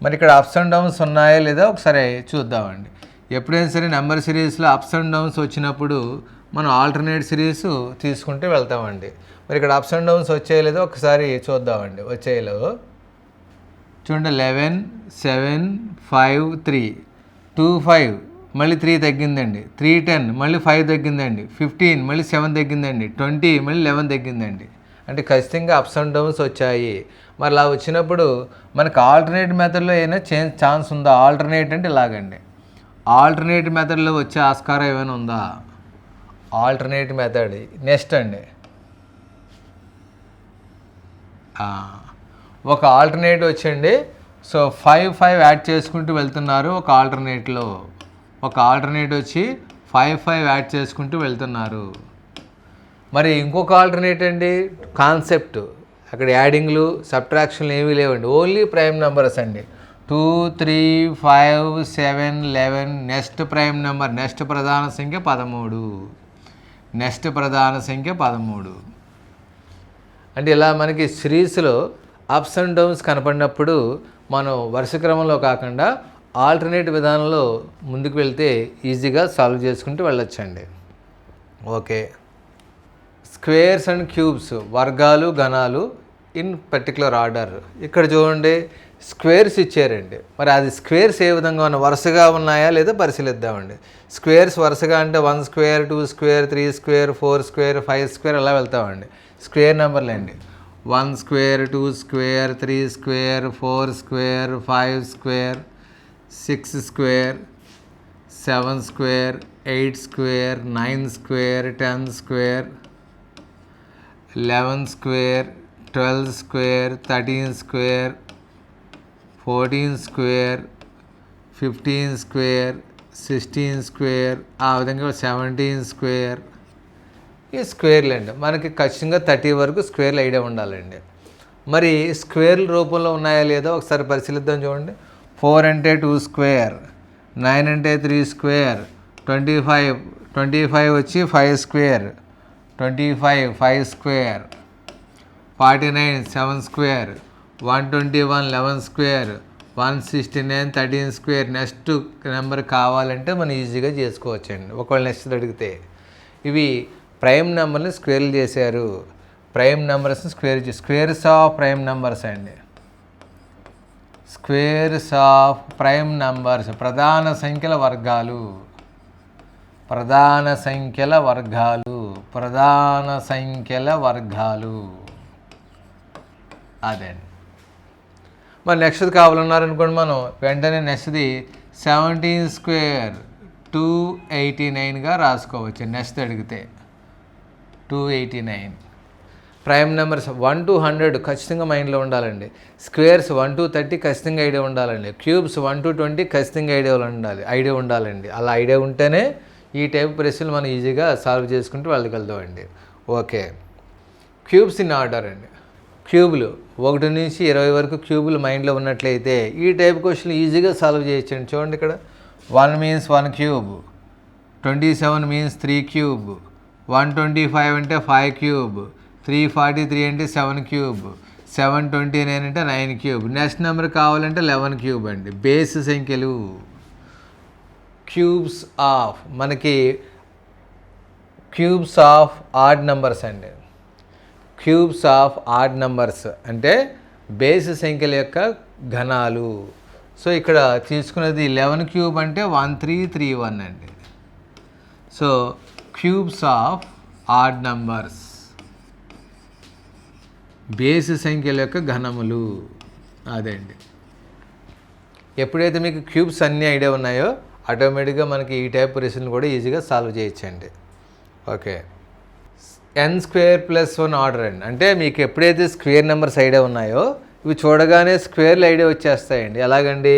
మరి ఇక్కడ అప్స్ అండ్ డౌన్స్ ఉన్నాయా లేదా ఒకసారి చూద్దామండి. ఎప్పుడైనా సరే నెంబర్ సిరీస్లో అప్స్ అండ్ డౌన్స్ వచ్చినప్పుడు మనం ఆల్టర్నేట్ సిరీస్ తీసుకుంటూ వెళ్తామండి. మరి ఇక్కడ అప్స్ అండ్ డౌన్స్ వచ్చాయో లేదో ఒకసారి చూద్దామండి. వచ్చాయో చూడండి. 11 7 5 3 2 5 మళ్ళీ 3 తగ్గిందండి. 3 10 మళ్ళీ 5 తగ్గిందండి. 15 మళ్ళీ 7 తగ్గిందండి. 20 మళ్ళీ 11 తగ్గిందండి. అంటే ఖచ్చితంగా అప్స్ అండ్ డౌన్స్ వచ్చాయి. మరి అలా వచ్చినప్పుడు మనకు ఆల్టర్నేట్ మెథడ్లో ఏమైనా ఛాన్స్ ఉందా? ఆల్టర్నేట్ అంటే ఇలాగండి. ఆల్టర్నేట్ మెథడ్లో వచ్చే ఆస్కారం ఏమైనా ఉందా? ఆల్టర్నేట్ మెథడ్ నెక్స్ట్ అండి. ఒక ఆల్టర్నేట్ వచ్చండి. సో 5 5 యాడ్ చేసుకుంటూ వెళ్తున్నారు ఒక ఆల్టర్నేట్లో. ఒక ఆల్టర్నేట్ వచ్చి 5 5 యాడ్ చేసుకుంటూ వెళ్తున్నారు. మరి ఇంకొక ఆల్టర్నేట్ అండి కాన్సెప్ట్. అక్కడ యాడింగ్లు సబ్ట్రాక్షన్లు ఏమీ లేవండి. ఓన్లీ ప్రైమ్ నెంబర్స్ అండి. 2 3 5 7 11 నెక్స్ట్ ప్రైమ్ నెంబర్, నెక్స్ట్ ప్రధాన సంఖ్య 13. నెక్స్ట్ ప్రధాన సంఖ్య 13. అంటే ఇలా మనకి సిరీస్లో అప్స్ అండ్ డౌన్స్ కనపడినప్పుడు మనం వరుస క్రమంలో కాకుండా ఆల్టర్నేట్ విధానంలో ముందుకు వెళ్తే ఈజీగా సాల్వ్ చేసుకుంటూ వెళ్ళొచ్చండి. ఓకే. స్క్వేర్స్ అండ్ క్యూబ్స్, వర్గాలు ఘనాలు ఇన్ పర్టికులర్ ఆర్డర్. ఇక్కడ చూడండి స్క్వేర్స్ ఇచ్చారండి. మరి అది స్క్వేర్స్ ఏ విధంగా ఉన్న వరుసగా ఉన్నాయా లేదా పరిశీలిద్దామండి. స్క్వేర్స్ వరుసగా అంటే 1 square 2 square 3 square 4 square 5 square అలా వెళ్తామండి. స్క్వేర్ నెంబర్లు అండి. 1 square 2 square 3 square 4 square 5 square 6 square 7 square 8 square 9 square 10 square 11 square 12 square 13 square 14 square 15 square 16 square ఆ విధంగా 17 స్క్వేర్ ఈ స్క్వేర్లు అండి. మనకి ఖచ్చితంగా 30 వరకు స్క్వేర్లు ఐడియా ఉండాలండి. మరి స్క్వేర్ల రూపంలో ఉన్నాయా లేదా ఒకసారి పరిశీలిద్దాం. చూడండి. 4 అంటే 2 స్క్వేర్, 9 అంటే 3 స్క్వేర్, 25 వచ్చి 5 square, 25 5 square, 49 7 square, 121 11 square, 169 13 square. Next number కావాలంటే మనం ఈజీగా చేసుకోవచ్చండి ఒకవేళ నెక్స్ట్ అడిగితే. ఇవి ప్రైమ్ నెంబర్ని స్క్వేర్లు చేశారు. ప్రైమ్ నెంబర్స్ని స్క్వేర్స్ ఆఫ్ ప్రైమ్ నెంబర్స్ అండి. స్క్వేర్స్ ఆఫ్ ప్రైమ్ నెంబర్స్ ప్రధాన సంఖ్యల వర్గాలు. ప్రధాన సంఖ్యల వర్గాలు. ప్రధాన సంఖ్యల వర్గాలు అదండి. మరి నెక్స్ట్ కావాలన్నారనుకోండి మనం వెంటనే నెక్స్ట్ది 17 స్క్వేర్ 289గా రాసుకోవచ్చు. నెక్స్ట్ అడిగితే 289. ప్రైమ్ నెంబర్స్ 1 to 100 ఖచ్చితంగా మైండ్లో ఉండాలండి. స్క్వేర్స్ 1 to 30 ఖచ్చితంగా ఐడియా ఉండాలండి. క్యూబ్స్ 1 to 20 ఖచ్చితంగా ఐడియా ఉండాలండి. అలా ఐడియా ఉంటేనే ఈ టైప్ ప్రశ్నలు మనం ఈజీగా సాల్వ్ చేసుకుంటూ వెళ్ళగలుగుతామండి. ఓకే. క్యూబ్స్ ఇన్ ఆర్డర్ అండి. క్యూబులు 1 నుంచి 20 వరకు క్యూబులు మైండ్లో ఉన్నట్లయితే ఈ టైప్ క్వశ్చన్లు ఈజీగా సాల్వ్ చేయొచ్చండి. చూడండి ఇక్కడ 1 means 1 క్యూబ్, 27 means 3 క్యూబ్, 125 అంటే 5 క్యూబ్, 343 అంటే 7 క్యూబ్, 729 అంటే 9 క్యూబ్. నెక్స్ట్ నెంబర్ కావాలంటే 11 క్యూబ్ అండి. బేస్ సంఖ్యలు క్యూబ్స్ ఆఫ్ మనకి క్యూబ్స్ ఆఫ్ ఆడ్ నెంబర్స్ అండి. క్యూబ్స్ ఆఫ్ ఆడ్ నెంబర్స్ అంటే బేస్ సంఖ్యల యొక్క ఘనాలు. సో ఇక్కడ తీసుకున్నది 11 క్యూబ్ అంటే 1331 అండి. So cubes of odd numbers base సంఖ్యల యొక్క ఘనములు అదండి. ఎప్పుడైతే మీకు క్యూబ్స్ అన్నీ ఐడియా ఉన్నాయో ఆటోమేటిక్గా మనకి ఈ టైప్ ప్రశ్నలు కూడా ఈజీగా సాల్వ్ చేయొచ్చండి. Okay. n square plus 1 order అండి. అంటే మీకు ఎప్పుడైతే స్క్వేర్ నెంబర్స్ ఐడియా ఉన్నాయో ఇవి చూడగానే స్క్వేర్లు ఐడియా వచ్చేస్తాయండి. ఎలాగండి?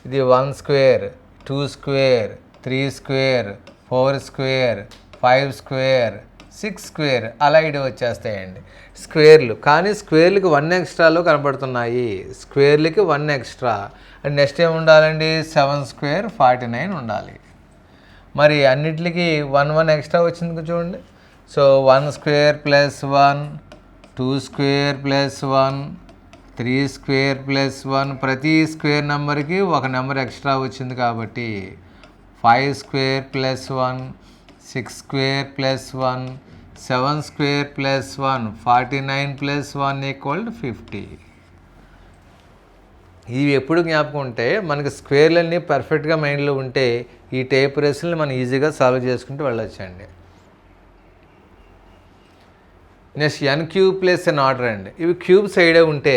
ఇది 1 square 2 square 3 square 4 square 5 square 6 square అలా ఐడియా వచ్చేస్తాయండి స్క్వేర్లు. కానీ స్క్వేర్లకి 1 ఎక్స్ట్రాలో కనపడుతున్నాయి. స్క్వేర్లకి 1 ఎక్స్ట్రా అండ్ నెక్స్ట్ ఏమి ఉండాలండి? 7 స్క్వేర్ 49 ఉండాలి. మరి అన్నిటికి 1 ఎక్స్ట్రా వచ్చింది చూడండి. So 1 square plus 1, 2 square plus 1, 3 square plus 1 ప్రతి స్క్వేర్ నెంబర్కి ఒక నెంబర్ ఎక్స్ట్రా వచ్చింది కాబట్టి 5 square plus 1, 6 square plus 1, 7 square plus 1, 49 plus 1 equal to 50. ఇవి ఎప్పుడు జ్ఞాపకం ఉంటే మనకి స్క్వేర్లన్నీ పర్ఫెక్ట్గా మైండ్లో ఉంటే ఈ టైప్ ప్రశ్నలు మనం ఈజీగా సాల్వ్ చేసుకుంటూ వెళ్ళొచ్చండి. Next n cube plus n order అండి. ఇవి క్యూబ్స్ ఐడియా ఉంటే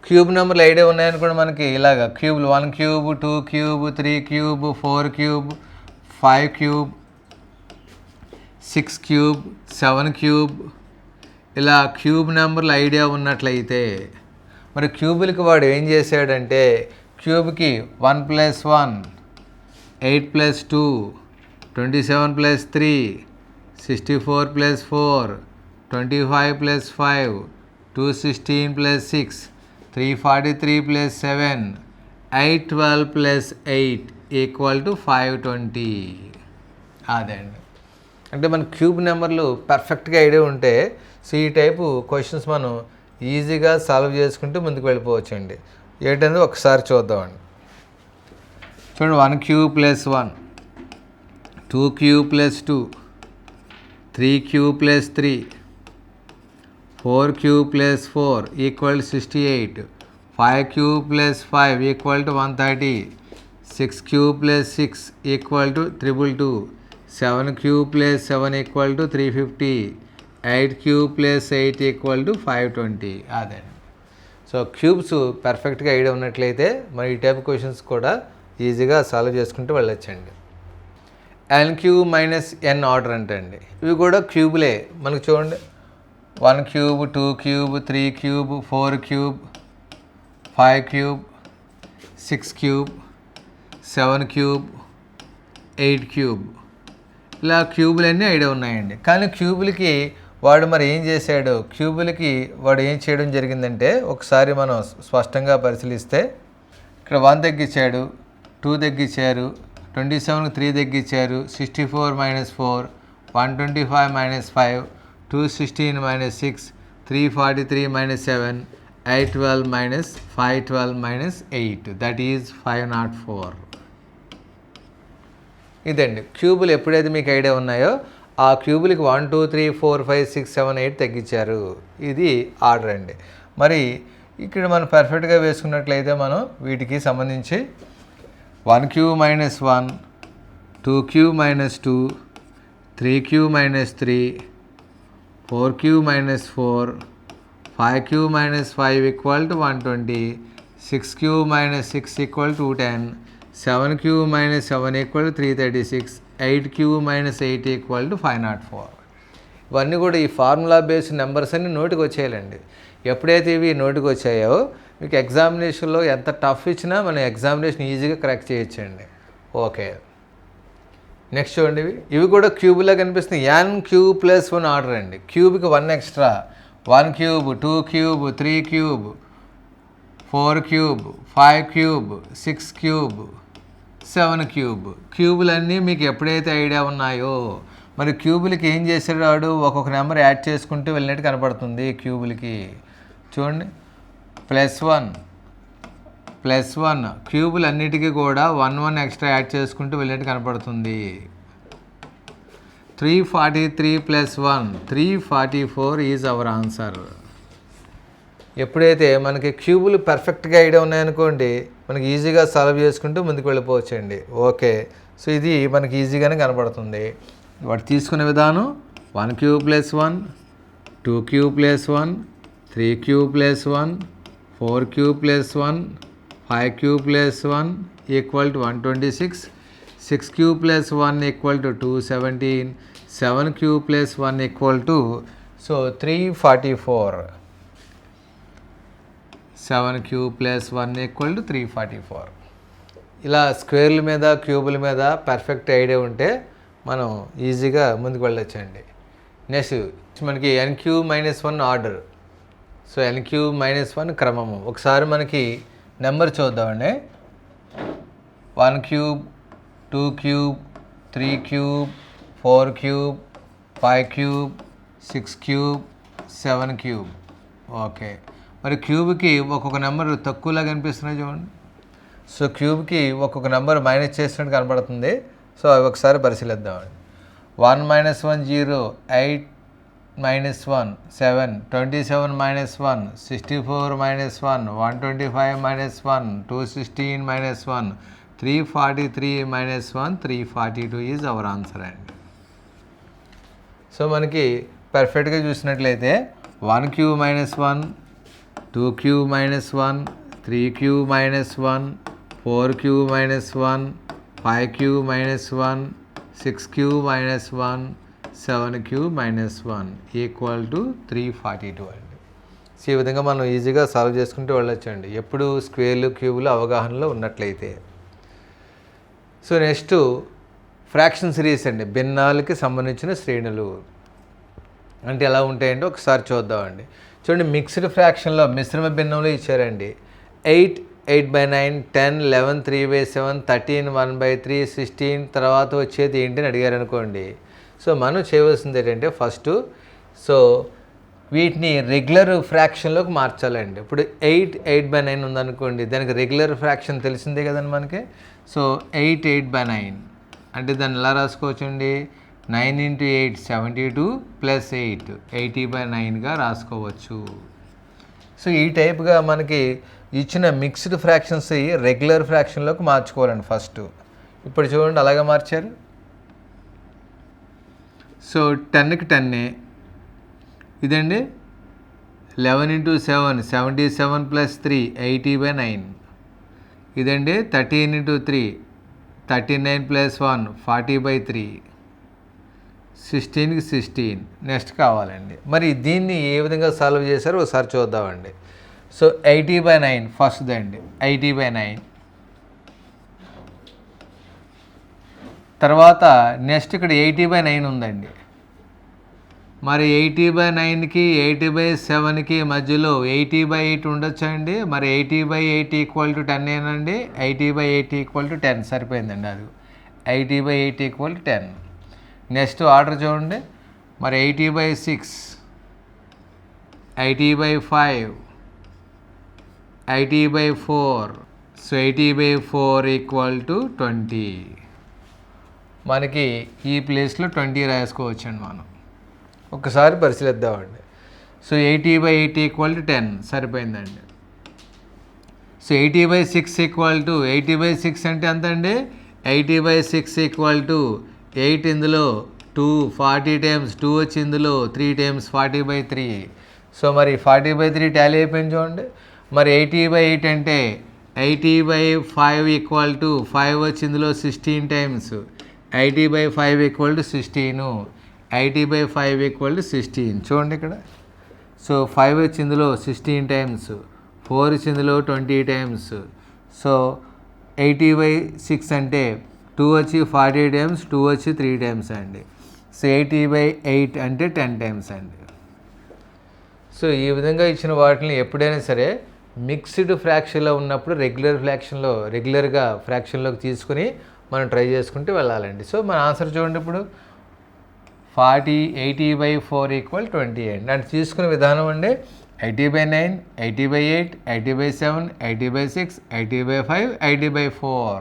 క్యూబ్ నెంబర్లు ఐడియా ఉన్నాయనుకోండి మనకి ఇలాగ క్యూబ్లు 1 cube 2 cube 3 cube 4 cube 5 cube 6 cube 7 cube ఇలా క్యూబ్ నెంబర్లు ఐడియా ఉన్నట్లయితే మరి క్యూబులకి వాడు ఏం చేశాడంటే క్యూబ్కి 1 plus 1, 8 plus 2, 27 plus 3, 64 plus 4, 25 plus 5, 216 plus 6, 343 plus 7, 812 plus 8 equal to 520. అదండి. అంటే మన క్యూబ్ నెంబర్లు పర్ఫెక్ట్గా ఐడియా ఉంటే సో ఈ టైపు క్వశ్చన్స్ మనం ఈజీగా సాల్వ్ చేసుకుంటూ ముందుకు వెళ్ళిపోవచ్చండి. ఏంటంటే ఒకసారి చూద్దామండి. చూడండి 1 cube plus 1, 2 cube plus 2, 3 cube plus 3, 4 cube plus 4 equal 68, 5 cube plus 5 equal to 130, 6 cube plus 6 equal to 222, 7 cube plus 7 equal to 350, 8 cube plus 8 equal to 520. అదే. సో క్యూబ్స్ పర్ఫెక్ట్గా ఐడియా ఉన్నట్లయితే మరి ఈ టైప్ క్వశ్చన్స్ కూడా ఈజీగా సాల్వ్ చేసుకుంటూ వెళ్ళొచ్చండి. N cube minus an order అంటే అండి ఇవి కూడా క్యూబులే. మనకు చూడండి 1 cube, 2 cube, 3 cube, 4 cube, 5 cube, 6 cube, 7 cube, 8 cube, ఇలా క్యూబులన్నీ ఐడియా ఉన్నాయండి. కానీ క్యూబులకి వాడు మరి ఏం చేశాడు, క్యూబులకి వాడు ఏం చేయడం జరిగిందంటే ఒకసారి మనం స్పష్టంగా పరిశీలిస్తే ఇక్కడ 1 తగ్గించాడు, 2 తగ్గించారు, 27కి 3 తగ్గించారు, 64 minus 4, 125 minus 5, 216 minus 6, 343 minus 7, 812 minus 512 minus 8, that is 504. ఇదండి క్యూబులు. ఎప్పుడైతే మీకు ఐడియా ఉన్నాయో ఆ క్యూబులకి 1 2 3 4 5 6 7 8 తగ్గించారు. ఇది ఆర్డర్ అండి. మరి ఇక్కడ మనం పర్ఫెక్ట్గా వేసుకున్నట్లయితే మనం వీటికి సంబంధించి 1 cube minus 1, 2 cube minus 2, 3 cube minus 3, 4 cube minus 4, 5 cube minus 5 equal to 120, 6 cube minus 6 equal to 210, 7 cube minus 7 equal to 336, 8 cube minus 8 equal to 504. ఇవన్నీ కూడా ఈ ఫార్ములా బేస్డ్ నెంబర్స్ అన్ని నోటికి వచ్చేయాలండి. ఎప్పుడైతే ఇవి నోటికి వచ్చాయో మీకు ఎగ్జామినేషన్లో ఎంత టఫ్ ఇచ్చినా మనం ఎగ్జామినేషన్ ఈజీగా కరెక్ట్ చేయొచ్చండి. ఓకే, నెక్స్ట్ చూడండి. ఇవి కూడా క్యూబ్లా కనిపిస్తుంది. ఎన్ క్యూబ్ ప్లస్ 1 ఆర్డర్ అండి. క్యూబ్కి 1 extra. 1 cube, 2 cube, 3 cube, 4 cube, 5 cube, 6 cube, 7 cube. క్యూబులన్నీ మీకు ఎప్పుడైతే ఐడియా ఉన్నాయో మరి క్యూబులకి ఏం చేశాడు వాడు ఒక్కొక్క నెంబర్ యాడ్ చేసుకుంటూ వెళ్ళినట్టు కనపడుతుంది. క్యూబులకి చూడండి +1 +1 క్యూబులు అన్నిటికీ కూడా 1 1 ఎక్స్ట్రా యాడ్ చేసుకుంటూ వెళ్ళినట్టు కనపడుతుంది. 343 + 1 344 ఈజ్ అవర్ ఆన్సర్. ఎప్పుడైతే మనకి క్యూబులు పర్ఫెక్ట్గా ఐడియా ఉన్నాయనుకోండి మనకి ఈజీగా సాల్వ్ చేసుకుంటూ ముందుకు వెళ్ళిపోవచ్చండి. ఓకే, సో ఇది మనకి ఈజీగానే కనపడుతుంది. వాటి తీసుకునే విధానం 1 cube + 1, 2 cube + 1, 3 cube + 1, 4 cube + 1, 5 cube + 1 equal to 126, 6 cube + 1 equal to 217, 7 cube + 1 equal to 344. 7 cube + 1 equal to 344. ఇలా స్క్వేర్ల మీద క్యూబుల మీద పర్ఫెక్ట్ ఐడియా ఉంటే మనం ఈజీగా ముందుకు వెళ్ళొచ్చండి. నెక్స్ట్ మనకి n cube minus 1 order. So n cube minus 1 క్రమము. ఒకసారి మనకి నెంబర్ చూద్దామండి. 1 cube, 2 cube, 3 cube, 4 cube, 5 cube, 6 cube, 7 cube. Okay, మరి క్యూబ్కి ఒక్కొక్క నెంబర్ తక్కువలా కనిపిస్తున్నాయి చూడండి. సో క్యూబ్కి ఒక్కొక్క నెంబర్ మైనస్ చేసినట్టు కనపడుతుంది. సో అవి ఒకసారి పరిశీలిద్దామండి. 1 - 1 0, 8 - 1 7, 27 - 1 64 - 1, 125 - 1, 216 - 1, 343 - 1, 342 ఈజ్ అవర్ ఆన్సర్ అండి. సో మనకి పర్ఫెక్ట్గా చూసినట్లయితే 1 cube minus 1, 2 cube minus 1, 3 cube minus 1, 4 cube minus 1, 5 cube minus 1, 6 cube minus 1, 7 cube minus 1 equal to 342 అండి. సో ఈ విధంగా మనం ఈజీగా సాల్వ్ చేసుకుంటూ వెళ్ళొచ్చండి ఎప్పుడు స్క్వేర్లు క్యూబులు అవగాహనలో ఉన్నట్లయితే. సో నెక్స్ట్ ఫ్రాక్షన్ సిరీస్ అండి. భిన్నాలకి సంబంధించిన శ్రేణులు అంటే ఎలా ఉంటాయంటే ఒకసారి చూద్దామండి. చూడండి, మిక్స్డ్ ఫ్రాక్షన్లో మిశ్రమ భిన్నంలో ఇచ్చారండి. 8 8/9, 10 11 3/7, 13 1/3, 16 తర్వాత వచ్చేది ఏంటి అని అడిగారు అనుకోండి. సో మనం చేయవలసింది ఏంటంటే ఫస్ట్ వీటిని రెగ్యులర్ ఫ్రాక్షన్లోకి మార్చాలండి. ఇప్పుడు 8 8/9 ఉందనుకోండి, దానికి రెగ్యులర్ ఫ్రాక్షన్ తెలిసిందే కదండి మనకి. సో 8 8/9 అంటే దాన్ని ఎలా రాసుకోవచ్చండి, 9 × 8 72 + 8 80/9గా రాసుకోవచ్చు. సో ఈ టైప్గా మనకి ఇచ్చిన మిక్స్డ్ ఫ్రాక్షన్స్ రెగ్యులర్ ఫ్రాక్షన్లోకి మార్చుకోవాలండి ఫస్ట్. ఇప్పుడు చూడండి అలాగే మార్చారు. సో 10కి 10 ఇదండి. 11 × 7 77 + 3 80/9. ఇదండి 13 × 3 39 + 1 40/3. 16కి 16. నెక్స్ట్ కావాలండి. మరి దీన్ని ఏ విధంగా సాల్వ్ చేశారో ఒకసారి చూద్దామండి. సో 80/9 ఫస్ట్ అండి. 80/9 తర్వాత నెక్స్ట్ ఇక్కడ 80/9 ఉందండి. మరి 80/9కి 80/7కి మధ్యలో 80/8 ఉండొచ్చా అండి? మరి 80/8 = 10 ఏనండి. 80/8 = 10 సరిపోయిందండి. అది 80/8 = 10. నెక్స్ట్ ఆర్డర్ చూడండి. మరి 80/6 80/5 80/4. సో 80/4 = 20. మనకి ఈ ప్లేస్లో 20 రాసుకోవచ్చండి మనం. ఒకసారి పరిశీలిద్దామండి. సో 80/8 = 10 సరిపోయిందండి. సో 80/6 80/6 అంటే ఎంత అండి? 80/6 = 8 ఇందులో 2 40 టైమ్స్ 2 వచ్చి ఇందులో 3 టైమ్స్ 40/3. సో మరి 40/3 టాలీ అయిపోయింది చూడండి. మరి 80/8 అంటే 80/5 = 5 వచ్చి ఇందులో 16 టైమ్స్ 80/5 = 16. 80/5 = 16 చూడండి ఇక్కడ. సో 5 వచ్చి ఇందులో 16 టైమ్స్ 4 వచ్చి ఇందులో 20 టైమ్స్. సో 80/6 అంటే 2 వచ్చి 40 టైమ్స్ 2 వచ్చి 3 టైమ్స్ అండి. సో 80/8 అంటే 10 టైమ్స్ అండి. సో ఈ విధంగా ఇచ్చిన వాటిని ఎప్పుడైనా సరే మిక్స్డ్ ఫ్రాక్షన్లో ఉన్నప్పుడు రెగ్యులర్గా ఫ్రాక్షన్లోకి తీసుకుని మనం ట్రై చేసుకుంటూ వెళ్ళాలండి. సో మన ఆన్సర్ చూడండి. ఇప్పుడు 80/4 = 20 అండి. అంటే తీసుకునే విధానం అండి 80/9 80/8 80/7 80/6 80/5 80/4.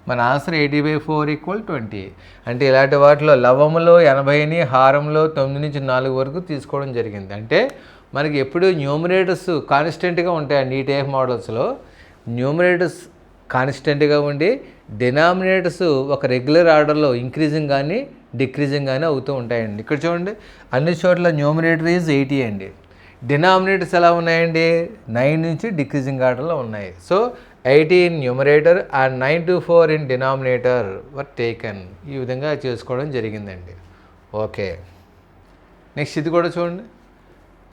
మన ఆన్సర్ 80/4 = 20. అంటే ఇలాంటి వాటిలో లవములో 80ని హారంలో 9 నుంచి 4 వరకు తీసుకోవడం జరిగింది. అంటే మనకి ఎప్పుడు న్యూమరేటర్స్ కాన్స్టెంట్గా ఉంటాయండి. ఈ టైప్ మోడల్స్లో న్యూమరేటర్స్ కాన్స్టెంట్గా ఉండి డినామినేటర్స్ ఒక రెగ్యులర్ ఆర్డర్లో ఇంక్రీజింగ్ కానీ డిక్రీజింగ్ కానీ అవుతూ ఉంటాయండి. ఇక్కడ చూడండి అన్ని చోట్ల న్యూమరేటర్ ఈజ్ 80 అండి. డినామినేటర్స్ ఎలా ఉన్నాయండి? 9 నుంచి డిక్రీజింగ్ ఆర్డర్లో ఉన్నాయి. So 80 in numerator and 9 to 4 in denominator were taken. ఈ విధంగా చేసుకోవడం జరిగిందండి. ఓకే, నెక్స్ట్ ఇది కూడా చూడండి.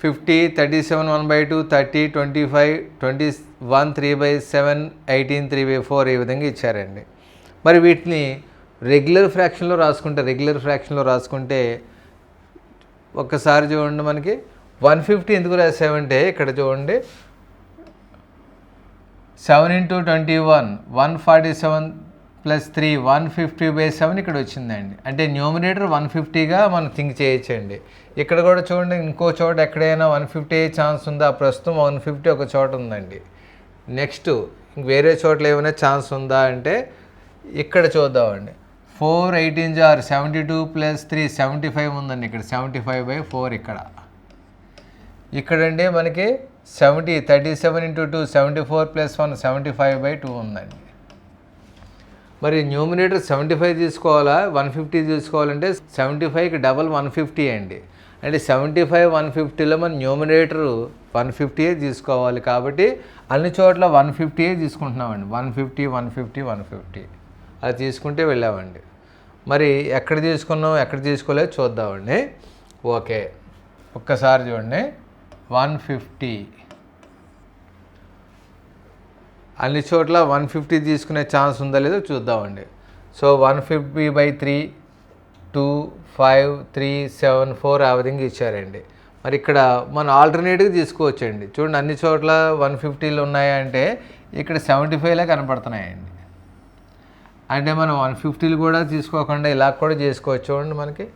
50 37 1/2 30 25 21 3/7 18 3/4 ఈ విధంగా ఇచ్చారండి. మరి వీటిని రెగ్యులర్ ఫ్రాక్షన్లో రాసుకుంటే ఒక్కసారి చూడండి. మనకి 150 ఎందుకు రాసామంటే ఇక్కడ చూడండి 7 × 21 147 + 3 150/7 ఇక్కడ వచ్చిందండి. అంటే న్యూమినేటర్ 150గా మనం థింక్ చేయొచ్చండి. ఇక్కడ కూడా చూడండి ఇంకో చోట ఎక్కడైనా 150 ఛాన్స్ ఉందా? ప్రస్తుతం 150 ఒక చోట ఉందండి. నెక్స్ట్ ఇంక వేరే చోట్ల ఏమైనా ఛాన్స్ ఉందా అంటే ఇక్కడ చూద్దామండి. 4 18 are 72 + 3 75 ఉందండి. ఇక్కడ 75/4 ఇక్కడండి మనకి 70 37 × 2 74 + 1 75/2 ఉందండి. మరి న్యూమినేటర్ 75 తీసుకోవాలా 150 తీసుకోవాలంటే 75కి డబల్ 150 అండి. అంటే 75 150లో మన న్యూమినేటర్ 150 తీసుకోవాలి. కాబట్టి అన్ని చోట్ల 150 తీసుకుంటున్నామండి. 150 150 150 అది తీసుకుంటే వెళ్ళామండి. మరి ఎక్కడ తీసుకున్నాం ఎక్కడ తీసుకోలేదు చూద్దామండి. ఓకే, ఒక్కసారి చూడండి. 150 అన్ని చోట్ల 150 తీసుకునే ఛాన్స్ ఉందా లేదో చూద్దామండి. సో 150/3 2 5 3 7 4 ఆ విధంగా ఇచ్చారండి. మరి ఇక్కడ మనం ఆల్టర్నేటివ్గా తీసుకోవచ్చండి. చూడండి అన్ని చోట్ల 150లు ఉన్నాయా అంటే ఇక్కడ 75లా కనపడుతున్నాయండి. అంటే మనం 150లు కూడా తీసుకోకుండా ఇలా కూడా చేసుకోవచ్చు. చూడండి మనకి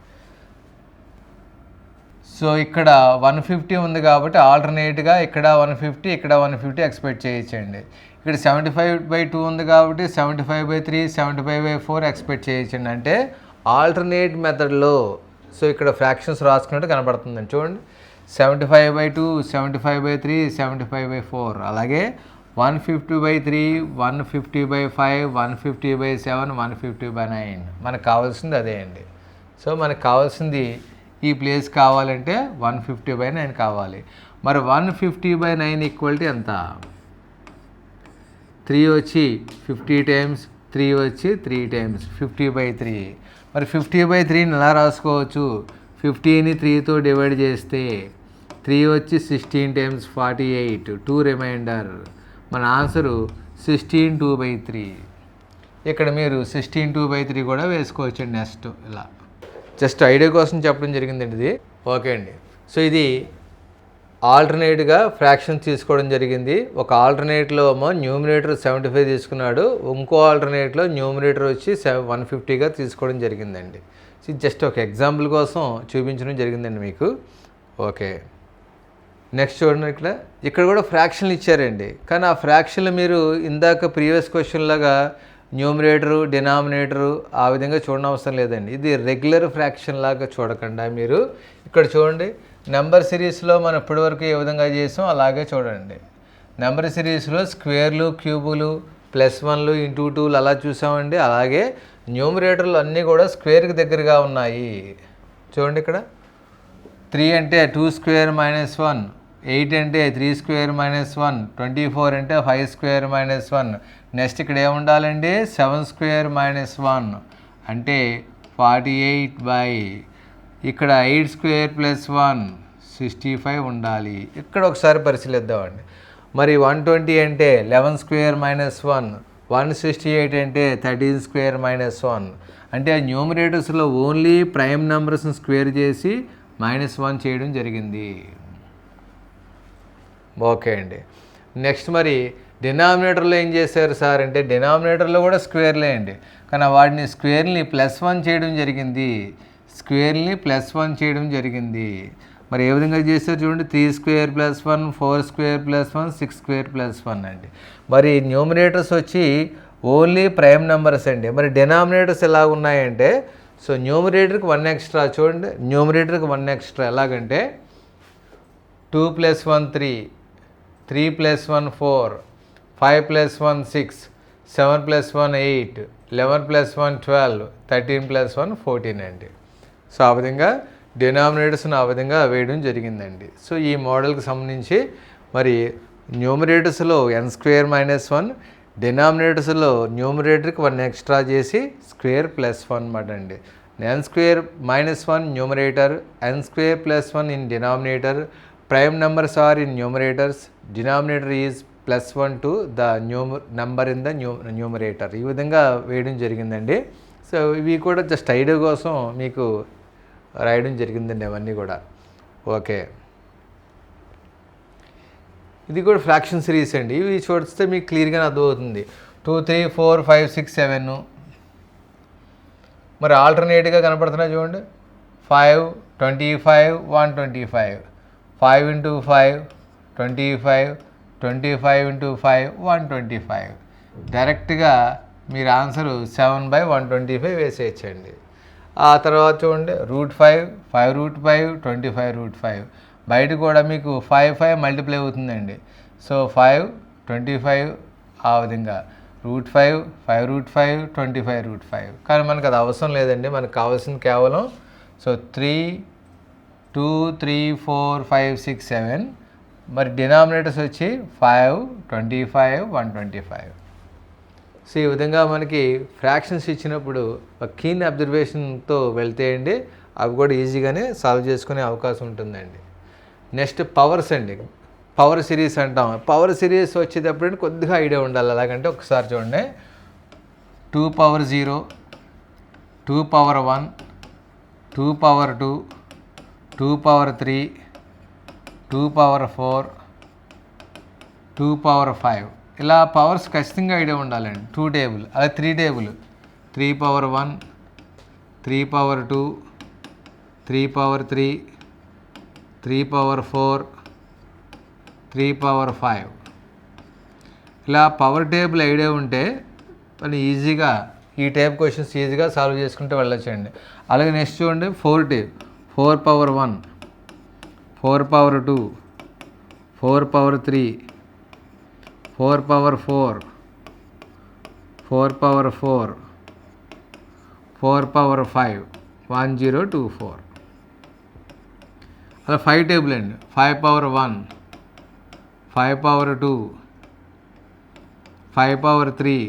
సో ఇక్కడ 150 ఉంది కాబట్టి ఆల్టర్నేట్గా ఇక్కడ 150 ఇక్కడ 150 ఎక్స్పెక్ట్ చేయొచ్చండి. ఇక్కడ 75/2 ఉంది కాబట్టి 75/3 75/4 ఎక్స్పెక్ట్ చేయొచ్చండి. అంటే ఆల్టర్నేట్ మెథడ్లో సో ఇక్కడ ఫ్రాక్షన్స్ రాసుకున్నట్టు కనబడుతుందండి. చూడండి 75/2 75/3 75/4 అలాగే 150/3, 150/5, 150/7, 150/9 మనకు కావాల్సింది అదే అండి. సో మనకు కావాల్సింది ఈ ప్లేస్ కావాలంటే 150/9 కావాలి. మరి 150/9 ఈక్వల్ టు ఎంత? 3 వచ్చి 50 టైమ్స్, 3 వచ్చి 3 టైమ్స్ 50/3. మరి 50/3ని ఎలా రాసుకోవచ్చు? 50ని 3తో డివైడ్ చేస్తే 3 వచ్చి 16 టైమ్స్ 48, 2 రిమైండర్. మన ఆన్సరు 16/2/3. ఇక్కడ మీరు 16/2/3 కూడా వేసుకోవచ్చండి. నెక్స్ట్ ఇలా జస్ట్ ఐడియా కోసం చెప్పడం జరిగిందండి ఇది. ఓకే అండి. సో ఇది ఆల్టర్నేట్గా ఫ్రాక్షన్ తీసుకోవడం జరిగింది. ఒక ఆల్టర్నేట్లో ఏమో న్యూమినేటర్ 75 తీసుకున్నాడు, ఇంకో ఆల్టర్నేట్లో న్యూమినేటర్ వచ్చి 150గా తీసుకోవడం జరిగిందండి. ఇది జస్ట్ ఒక ఎగ్జాంపుల్ కోసం చూపించడం జరిగిందండి మీకు. ఓకే, నెక్స్ట్ చూడండి. ఇక్కడ కూడా ఫ్రాక్షన్లు ఇచ్చారండి, కానీ ఆ ఫ్రాక్షన్లు మీరు ఇందాక ప్రీవియస్ క్వశ్చన్ లాగా న్యూమినేటరు డినామినేటరు ఆ విధంగా చూడనవసరం లేదండి. ఇది రెగ్యులర్ ఫ్రాక్షన్ లాగా చూడకుండా మీరు ఇక్కడ చూడండి. నెంబర్ సిరీస్లో మనం ఇప్పటివరకు ఏ విధంగా చేసాం అలాగే చూడండి. నెంబర్ సిరీస్లో స్క్వేర్లు, క్యూబులు, +1లు, × 2లు అలా చూసామండి. అలాగే న్యూమినేటర్లు అన్నీ కూడా స్క్వేర్కి దగ్గరగా ఉన్నాయి. చూడండి, ఇక్కడ 3 అంటే 2² - 1, 8 అంటే 3² - 1, 24 అంటే 5² - 1. నెక్స్ట్ ఇక్కడ ఏముండాలండి? 7² - 1 అంటే 48/, ఇక్కడ 8² + 1 65 ఉండాలి. ఇక్కడ ఒకసారి పరిశీలిద్దామండి. మరి 120 అంటే 11² - 1, 168 అంటే 13² - 1. అంటే న్యూమరేటర్స్లో ఓన్లీ ప్రైమ్ నెంబర్స్ని స్క్వేర్ చేసి -1 చేయడం జరిగింది. ఓకే అండి. నెక్స్ట్ మరి డినామినేటర్లో ఏం చేశారు సార్ అంటే, డినామినేటర్లో కూడా స్క్వేర్లే అండి, కానీ వాటిని స్క్వేర్ని +1 చేయడం జరిగింది. స్క్వేర్ని +1 చేయడం జరిగింది. మరి ఏ విధంగా చేశారు చూడండి. 3² + 1, 4² + 1, 6² + 1 అండి. మరి న్యూమినేటర్స్ వచ్చి ఓన్లీ ప్రైమ్ నెంబర్స్ అండి. మరి డినామినేటర్స్ ఎలా ఉన్నాయంటే, సో న్యూమినేటర్కి 1 ఎక్స్ట్రా. చూడండి, న్యూమినేటర్కి 1 ఎక్స్ట్రా ఎలాగంటే 2 + 1 3, 3 + 1 4, 5 + 1 6, 7 + 1 8, 11 + 1 12, 13 + 1 14 అండి. సో ఆ విధంగా డినామినేటర్స్ని ఆ విధంగా వేయడం జరిగిందండి. సో ఈ మోడల్కి సంబంధించి మరి న్యూమరేటర్స్లో n² - 1, డినామినేటర్స్లో న్యూమరేటర్కి 1 ఎక్స్ట్రా చేసి స్క్వేర్ +1 అన్నమాట అండి. n² - 1 numerator, n² + 1 in denominator, prime numbers are in numerators, denominator is +1 to the number in the numerator. ఈ విధంగా వేయడం జరిగిందండి. సో ఇవి కూడా జస్ట్ ఐడియా కోసం మీకు రాయడం జరిగిందండి అవన్నీ కూడా. ఓకే, ఇది కూడా ఫ్రాక్షన్ సిరీస్ అండి. ఇవి చూస్తే మీకు క్లియర్గా అర్థమవుతుంది. 2 3 4 5 6 7 మరి ఆల్టర్నేట్గా కనపడుతున్నాయి చూడండి. 5 25 125, 5 × 5 25, 25 × 5 125. డైరెక్ట్గా మీరు ఆన్సరు 7/125 వేసేయచ్చండి. ఆ తర్వాత చూడండి √5, 5√5, 25√5. బయట కూడా మీకు 5 మల్టిప్లై అవుతుందండి. సో 5 25 ఆ విధంగా √5, 5√5, 25√5. కానీ మనకు అది అవసరం లేదండి. మనకు కావాల్సింది కేవలం సో 3 2 3 4 5 6 7. మరి డినామినేటర్స్ వచ్చి 5 25 125. సో ఈ విధంగా మనకి ఫ్రాక్షన్స్ ఇచ్చినప్పుడు ఒక కీన్ అబ్జర్వేషన్తో వెళ్తే అండి అవి కూడా ఈజీగానే సాల్వ్ చేసుకునే అవకాశం ఉంటుందండి. నెక్స్ట్ పవర్స్ అండి. పవర్ సిరీస్ అంటాం. పవర్ సిరీస్ వచ్చేటప్పుడు కొద్దిగా ఐడియా ఉండాలి. అలాగంటే ఒకసారి చూడండి. 2 power 0, 2 power 1, 2 power 2, 2 power 3, 2 power 4, 2 power 5. ఇలా పవర్స్ ఖచ్చితంగా ఐడియా ఉండాలండి. 2 టేబుల్, అలా 3 table. 3 power 1, 3 power 2, 3 power 3, 3 power 4, 3 power 5. ఇలా పవర్ టేబుల్ ఐడియా ఉంటే మనం ఈజీగా ఈ టైప్ క్వశ్చన్స్ ఈజీగా సాల్వ్ చేసుకుంటూ వెళ్ళొచ్చండి. అలాగే నెక్స్ట్ చూడండి 4 table. 4 power 1, 4 power 2, 4 power 3, 4 power 4, 4 power 4, 4 power 5, 1024. అలా 5 టేబుల్ అండి. 5 power 1, 5 power 2, 5 power 3,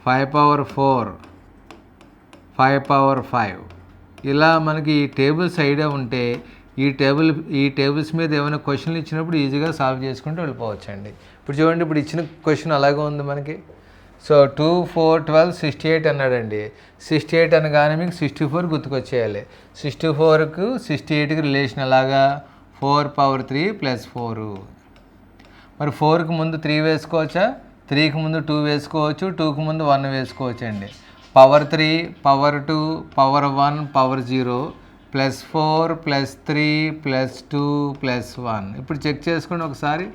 5 power 4, 5 power 5. ఇలా మనకి ఈ టేబుల్స్ ఐడియా ఉంటే ఈ టేబుల్స్ మీద ఏమైనా క్వశ్చన్లు ఇచ్చినప్పుడు ఈజీగా సాల్వ్ చేసుకుంటూ వెళ్ళిపోవచ్చండి. ఇప్పుడు చూడండి, ఇప్పుడు ఇచ్చిన క్వశ్చన్ అలాగే ఉంది మనకి. సో 2, 4, 12, 68 అన్నాడండి. 68 అనగానే మీకు 64 గుర్తుకొచ్చేయాలి. 64కు 68కి రిలేషన్ అలాగా 4 power 3 + 4. మరి 4కి ముందు 3 వేసుకోవచ్చా? 3కి ముందు 2 వేసుకోవచ్చు, 2కి ముందు 1 వేసుకోవచ్చు అండి. Power 3, power 2, power 1, power 0, +4, +3, +2, +1. ఇప్పుడు చెక్ చేసుకోండి ఒకసారి.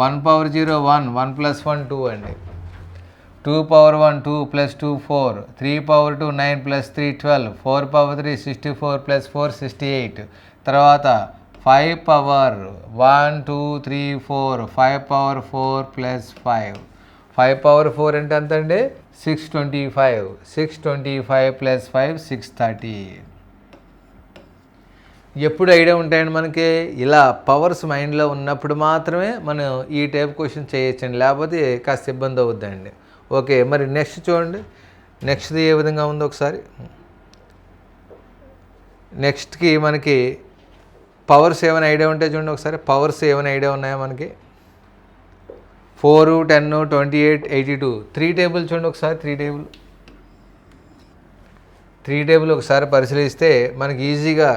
1 power 0 1, 1 + 1 2 అండి. 2 power 1 2 + 2 4, 3 power 2 9 + 3 12, 4 power 3 64 + 4 68. తర్వాత 5 power 1 2 3 4, 5 power 4 + 5. 5 power 4 అంటే ఎంత అండి? 625. 625 + 5 630. ఎప్పుడు ఐడియా ఉంటాయండి మనకి? ఇలా పవర్స్ మైండ్లో ఉన్నప్పుడు మాత్రమే మనం ఈ టైప్ క్వశ్చన్ చేయొచ్చండి, లేకపోతే కాస్త ఇబ్బంది అవుద్దండి. ఓకే, మరి నెక్స్ట్ చూడండి. నెక్స్ట్ది ఏ విధంగా ఉందో ఒకసారి. నెక్స్ట్కి మనకి పవర్స్ ఏమైనా ఐడియా ఉంటే చూడండి ఒకసారి. పవర్స్ ఏమైనా ఐడియా ఉన్నాయా మనకి? 4, 10, 28, 82. 3 టేబుల్ చూడండి ఒకసారి. 3 టేబుల్ ఒకసారి పరిశీలిస్తే మనకి ఈజీగా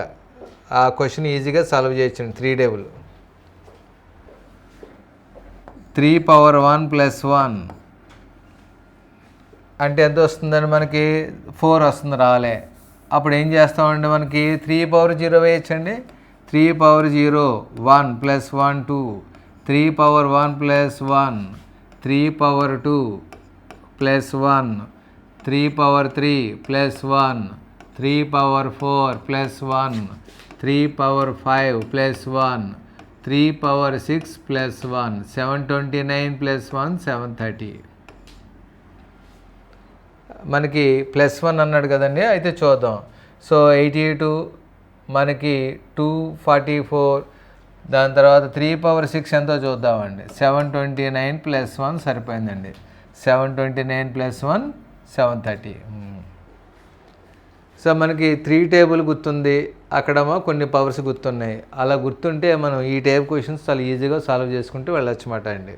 ఆ క్వశ్చన్ ఈజీగా సాల్వ్ చేయొచ్చండి. 3 టేబుల్. 3 power 1 + 1 అంటే ఎంత వస్తుందని మనకి? 4 వస్తుంది, రాలే. అప్పుడు ఏం చేస్తామండి? మనకి 3 power 0 వేయచ్చండి. 3 power 0 1 + 1 2, 3 power 1 + 1, 3 power 2 + 1, 3 power 3 + 1, 3 power 4 + 1, 3 power 5 + 1, 3 power 6 + 1, 729 + 1 730. మనకి +1 అన్నాడు కదండి, అయితే చూద్దాం. సో 88 మనకి 244, దాని తర్వాత 3 power 6 ఎంతో చూద్దామండి. 729 + 1 సరిపోయిందండి. 729 + 1 730. సో మనకి 3 టేబుల్ గుర్తుంది, అక్కడేమో కొన్ని పవర్స్ గుర్తున్నాయి. అలా గుర్తుంటే మనం ఈ టైప్ క్వశ్చన్స్ చాలా ఈజీగా సాల్వ్ చేసుకుంటూ వెళ్ళొచ్చమాట అండి.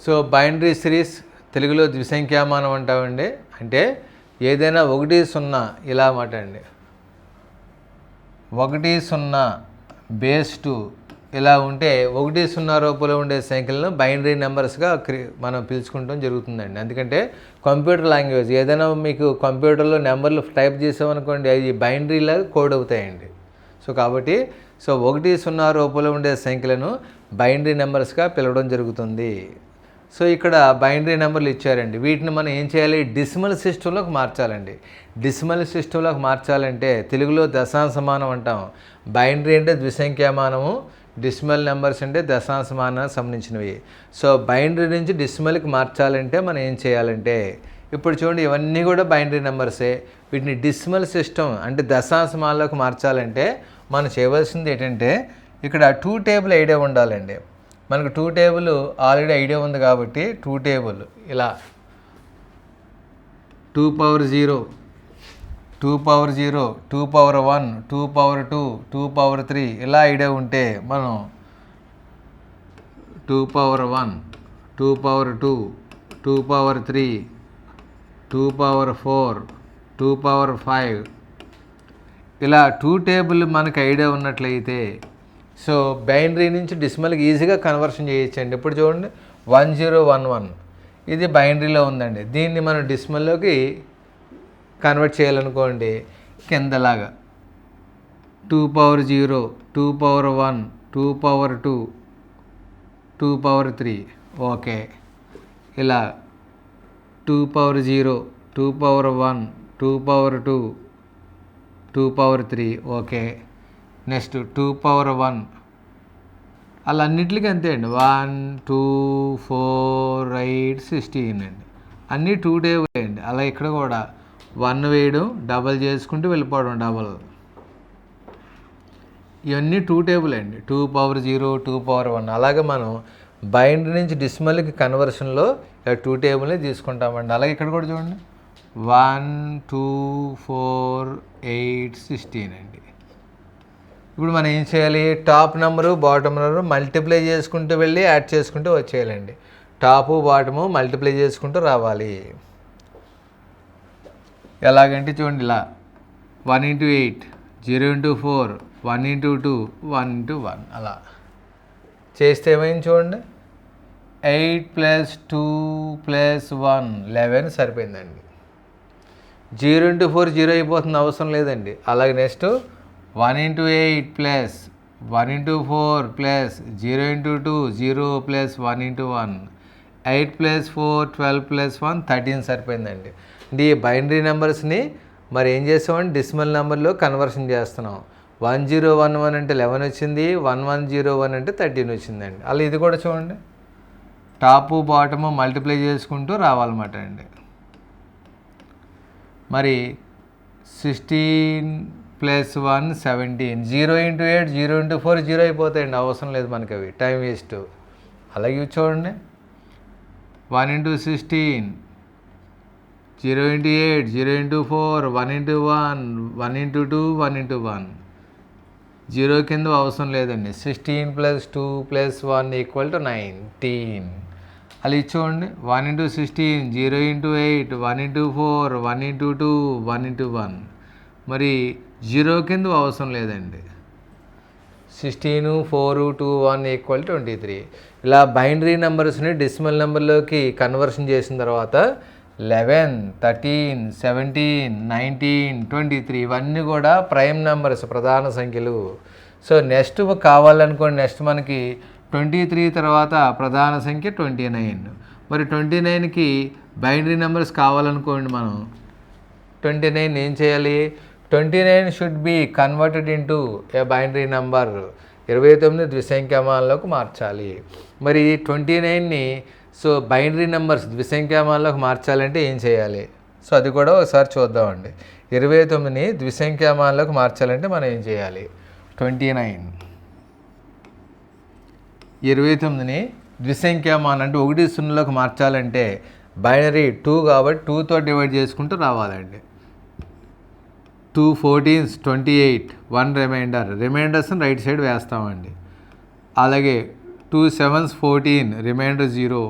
సో బైనరీ సిరీస్ తెలుగులో ద్విసంఖ్యామానం అంటామండి. అంటే ఏదైనా 1 0 ఇలా మాట అండి. 1 0 బేస్ 2 ఇలా ఉంటే 1 0 రూపంలో ఉండే సంఖ్యలను బైనరీ నెంబర్స్గా మనం పిలుచుకుంటాం జరుగుతుందండి. ఎందుకంటే కంప్యూటర్ లాంగ్వేజ్ ఏదైనా మీకు కంప్యూటర్లో నెంబర్లు టైప్ చేసామనుకోండి, అవి బైనరీలాగా కోడ్ అవుతాయండి. సో కాబట్టి 1 0 రూపంలో ఉండే సంఖ్యలను బైనరీ నెంబర్స్గా పిలవడం జరుగుతుంది. సో ఇక్కడ బైనరీ నెంబర్లు ఇచ్చారండి. వీటిని మనం ఏం చేయాలి? డెసిమల్ సిస్టంలోకి మార్చాలండి. డెసిమల్ సిస్టంలోకి మార్చాలంటే తెలుగులో దశాంశమానం అంటాం. బైనరీ అంటే ద్విసంఖ్యామానము, డెసిమల్ నెంబర్స్ అంటే దశాంశమానానికి సంబంధించినవి. సో బైనరీ నుంచి డెసిమల్కి మార్చాలంటే మనం ఏం చేయాలంటే, ఇప్పుడు చూడండి ఇవన్నీ కూడా బైనరీ నెంబర్సే. వీటిని డెసిమల్ సిస్టమ్ అంటే దశాంశమానాలకు మార్చాలంటే మనం చేయవలసింది ఏంటంటే, ఇక్కడ 2 టేబుల్ ఐడియా ఉండాలండి. మనకు 2 టేబుల్ ఆల్రెడీ ఐడియా ఉంది కాబట్టి 2 టేబుల్ ఇలా 2 power 0, 2 power 0, 2 power 1, 2 power 2, 2 power 3 ఇలా ఐడియా ఉంటే మనం 2 power 1, 2 power 2, 2 power 3, 2 power 4, 2 power 5 ఇలా 2 టేబుల్ మనకు ఐడియా ఉన్నట్లయితే సో బైనరీ నుంచి డెసిమల్కి ఈజీగా కన్వర్షన్ చేయొచ్చండి. ఇప్పుడు చూడండి 1011 ఇది బైనరీలో ఉందండి. దీన్ని మనం డెసిమల్లోకి convert చేయాలనుకోండి, కిందలాగా 2 power 0, 2 power 1, 2 power 2, 2 power 3 okay. ఇలా 2 power 0, 2 power 1, 2 power 2, 2 power 3 okay. Next 2 power 1, అలా అన్నింటికి అంతే అండి. 1 2 4 8 16 అండి. అన్నీ 2 టేబుల్ అండి. అలా ఇక్కడ కూడా 1 వేయడం, డబల్ చేసుకుంటూ వెళ్ళిపోవడం డబల్. ఇవన్నీ 2 టేబుల్ అండి. 2 పవర్ 0 2 పవర్ 1. అలాగే మనం బైనరీ నుంచి డెసిమల్కి కన్వర్షన్లో 2 టేబుల్ని తీసుకుంటామండి. అలాగే ఇక్కడ కూడా చూడండి 1 2 4 8 16 అండి. ఇప్పుడు మనం ఏం చేయాలి? Top number bottom number multiply చేసుకుంటూ వెళ్ళి యాడ్ చేసుకుంటూ వచ్చేయాలండి. టాపు బాటము మల్టిప్లై చేసుకుంటూ రావాలి. ఎలాగంటే చూడండి ఇలా 1 × 8 0 × 4 1 × 2 1 × 1 అలా చేస్తే ఏమైంది చూడండి. 8 + 2 + 1 11 సరిపోయిందండి. 0 × 4 0 అయిపోతుంది, అవసరం లేదండి. అలాగే నెక్స్ట్ 1 × 8 + 1 × 4 + 0 × 2 0 + 1 × 1 8 + 4 12 + 1 13 సరిపోయిందండి. అంటే ఈ బైనరీ నెంబర్స్ని మరి ఏం చేస్తామంటే డెసిమల్ నెంబర్లో కన్వర్షన్ చేస్తున్నాం. 1011 అంటే 11 వచ్చింది, 1101 అంటే 13 వచ్చిందండి. అలా ఇది కూడా చూడండి, టాపు బాటము మల్టిప్లై చేసుకుంటూ రావాలన్నమాట అండి. మరి 16 + 1 17 0 × 8 0 × 4 0 అయిపోతాయండి, అవసరం లేదు మనకి, అవి టైం వేస్ట్. అలాగే ఇవి చూడండి 1 × 16 0 × 8 0 × 4 1 × 1 1 × 2 1 × 1 0 కింద అవసరం లేదండి. 16 + 2 + 1 = 19. అలా ఇచ్చుకోండి 1 × 16 0 × 8 1 × 4 1 × 2 1 × 1 మరి 0 కింద అవసరం లేదండి. 16 4 2 1 = 23. ఇలా బైనరీ నెంబర్స్ని డెసిమల్ నెంబర్లోకి కన్వర్షన్ చేసిన తర్వాత 11 13 17 19 23 ఇవన్నీ కూడా ప్రైమ్ నెంబర్స్, ప్రధాన సంఖ్యలు. సో నెక్స్ట్ కావాలనుకోండి, నెక్స్ట్ మనకి 23 తర్వాత ప్రధాన సంఖ్య 29. మరి 29కి బైనరీ నెంబర్స్ కావాలనుకోండి, మనం 29 ఏం చేయాలి? 29 should be converted into A binary number. 29 ద్విసంఖ్యామానంలోకి మార్చాలి. మరి 29ని సో బైనరీ నెంబర్స్ ద్విసంఖ్యామానంలోకి మార్చాలంటే ఏం చేయాలి? సో అది కూడా ఒకసారి చూద్దామండి. 29ని ద్విసంఖ్యామానంలోకి మార్చాలంటే మనం ఏం చేయాలి? 29ని ద్విసంఖ్యామానం అంటే 1 0లోకి మార్చాలంటే బైనరీ 2 కాబట్టి 2తో డివైడ్ చేసుకుంటూ రావాలండి. 2 14s 28 1 రిమైండర్స్ని రైట్ సైడ్ వేస్తామండి. అలాగే 2 7s 14 రిమైండర్ 0.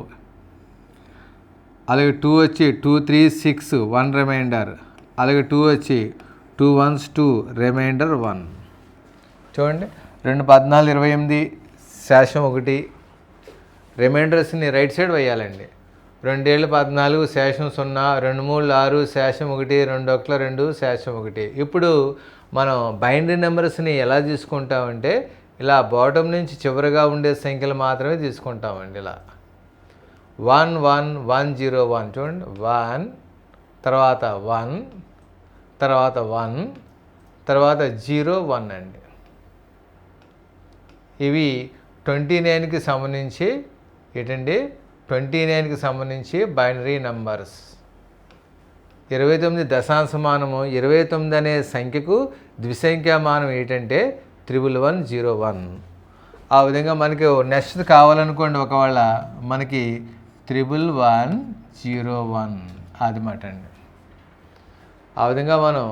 అలాగే 2 వచ్చి 2 3s 6 1 రిమైండర్. అలాగే 2 వచ్చి 2 1s 2 రిమైండర్ 1. చూడండి 2 14 28 శేషం 1 రిమైండర్స్ని రైట్ సైడ్ వేయాలండి. 2 7 14 శేషం 0 2 3 6 శేషం 1 2 1 2 శేషం 1. ఇప్పుడు మనం బైనరీ నెంబర్స్ని ఎలా తీసుకుంటామంటే ఇలా బాటమ్ నుంచి చివరిగా ఉండే సంఖ్యలు మాత్రమే తీసుకుంటామండి. ఇలా 1 1 1 0 1 చూడండి 1 తర్వాత 1 తర్వాత 1 తర్వాత 0 1 అండి. ఇవి 29కి సంబంధించి ఏంటండి? 29కి సంబంధించి బైనరీ నంబర్స్. 29 దశాంశమానము 29 అనే సంఖ్యకు ద్విసంఖ్యామానం ఏంటంటే 1101. ఆ విధంగా మనకి నెక్స్ట్ కావాలనుకోండి, ఒకవేళ మనకి 1101 అది మాట అండి. ఆ విధంగా మనం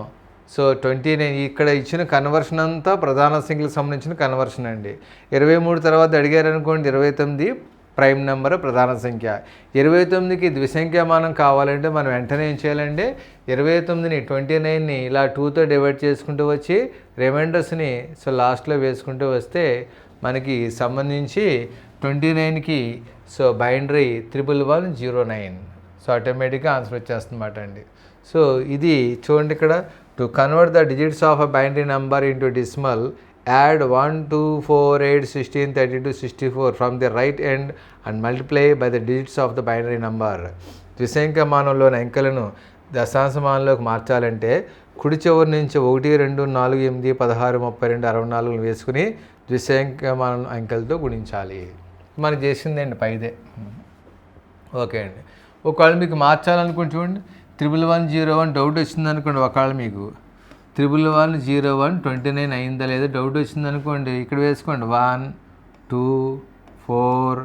సో 29 ఇక్కడ ఇచ్చిన కన్వర్షన్ అంతా ప్రధాన సంఖ్యలకు సంబంధించిన కన్వర్షన్ అండి. 23 తర్వాత అడిగారు అనుకోండి, 29 ప్రైమ్ నెంబర్ ప్రధాన సంఖ్య. 29కి ద్విసంఖ్యామానం కావాలంటే మనం వెంటనే ఏం చేయాలంటే 29ని ఇలా 2తో డివైడ్ చేసుకుంటూ వచ్చి రిమైండర్స్ని సో లాస్ట్లో వేసుకుంటూ వస్తే మనకి సంబంధించి 29కి సో బైనరీ 1109. సో ఆటోమేటిక్గా ఆన్సర్ వచ్చేస్తుందన్నమాట అండి. సో ఇది చూడండి ఇక్కడ, to convert the digits of a binary number into decimal add 1 2 4 8 16 32 64 from the right end and multiply by the digits of the binary number. ద్విసంఖ్యామానంలోని అంకెలను దశాంశమానంలోకి మార్చాలంటే కుడి చివరి నుంచి 1 2 4 8 16 32 64 వేసుకుని ద్విసంఖ్యమాన అంకెలతో గుణించాలి. మనం చేసిందండి పైదే. ఓకే అండి. ఒకవేళ మీకు మార్చాలనుకోండి, చూడండి 1101 డౌట్ వచ్చింది అనుకోండి. ఒకవేళ మీకు 1101 29 అయిందా లేదా డౌట్ వచ్చింది అనుకోండి, ఇక్కడ వేసుకోండి 1 2 4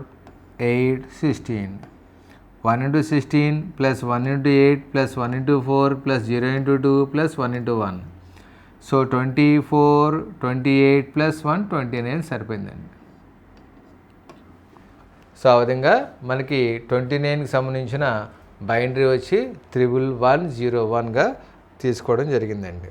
8 16. 1 into 16 plus 1 into 8 plus 1 into 4 plus 0 into 2 plus 1 into 1. So 24 28 plus 1 29 సరిపోయిందండి. సో ఆ విధంగా మనకి 29కి సంబంధించిన బైనరీ వచ్చి 1101గా తీసుకోవడం జరిగిందండి.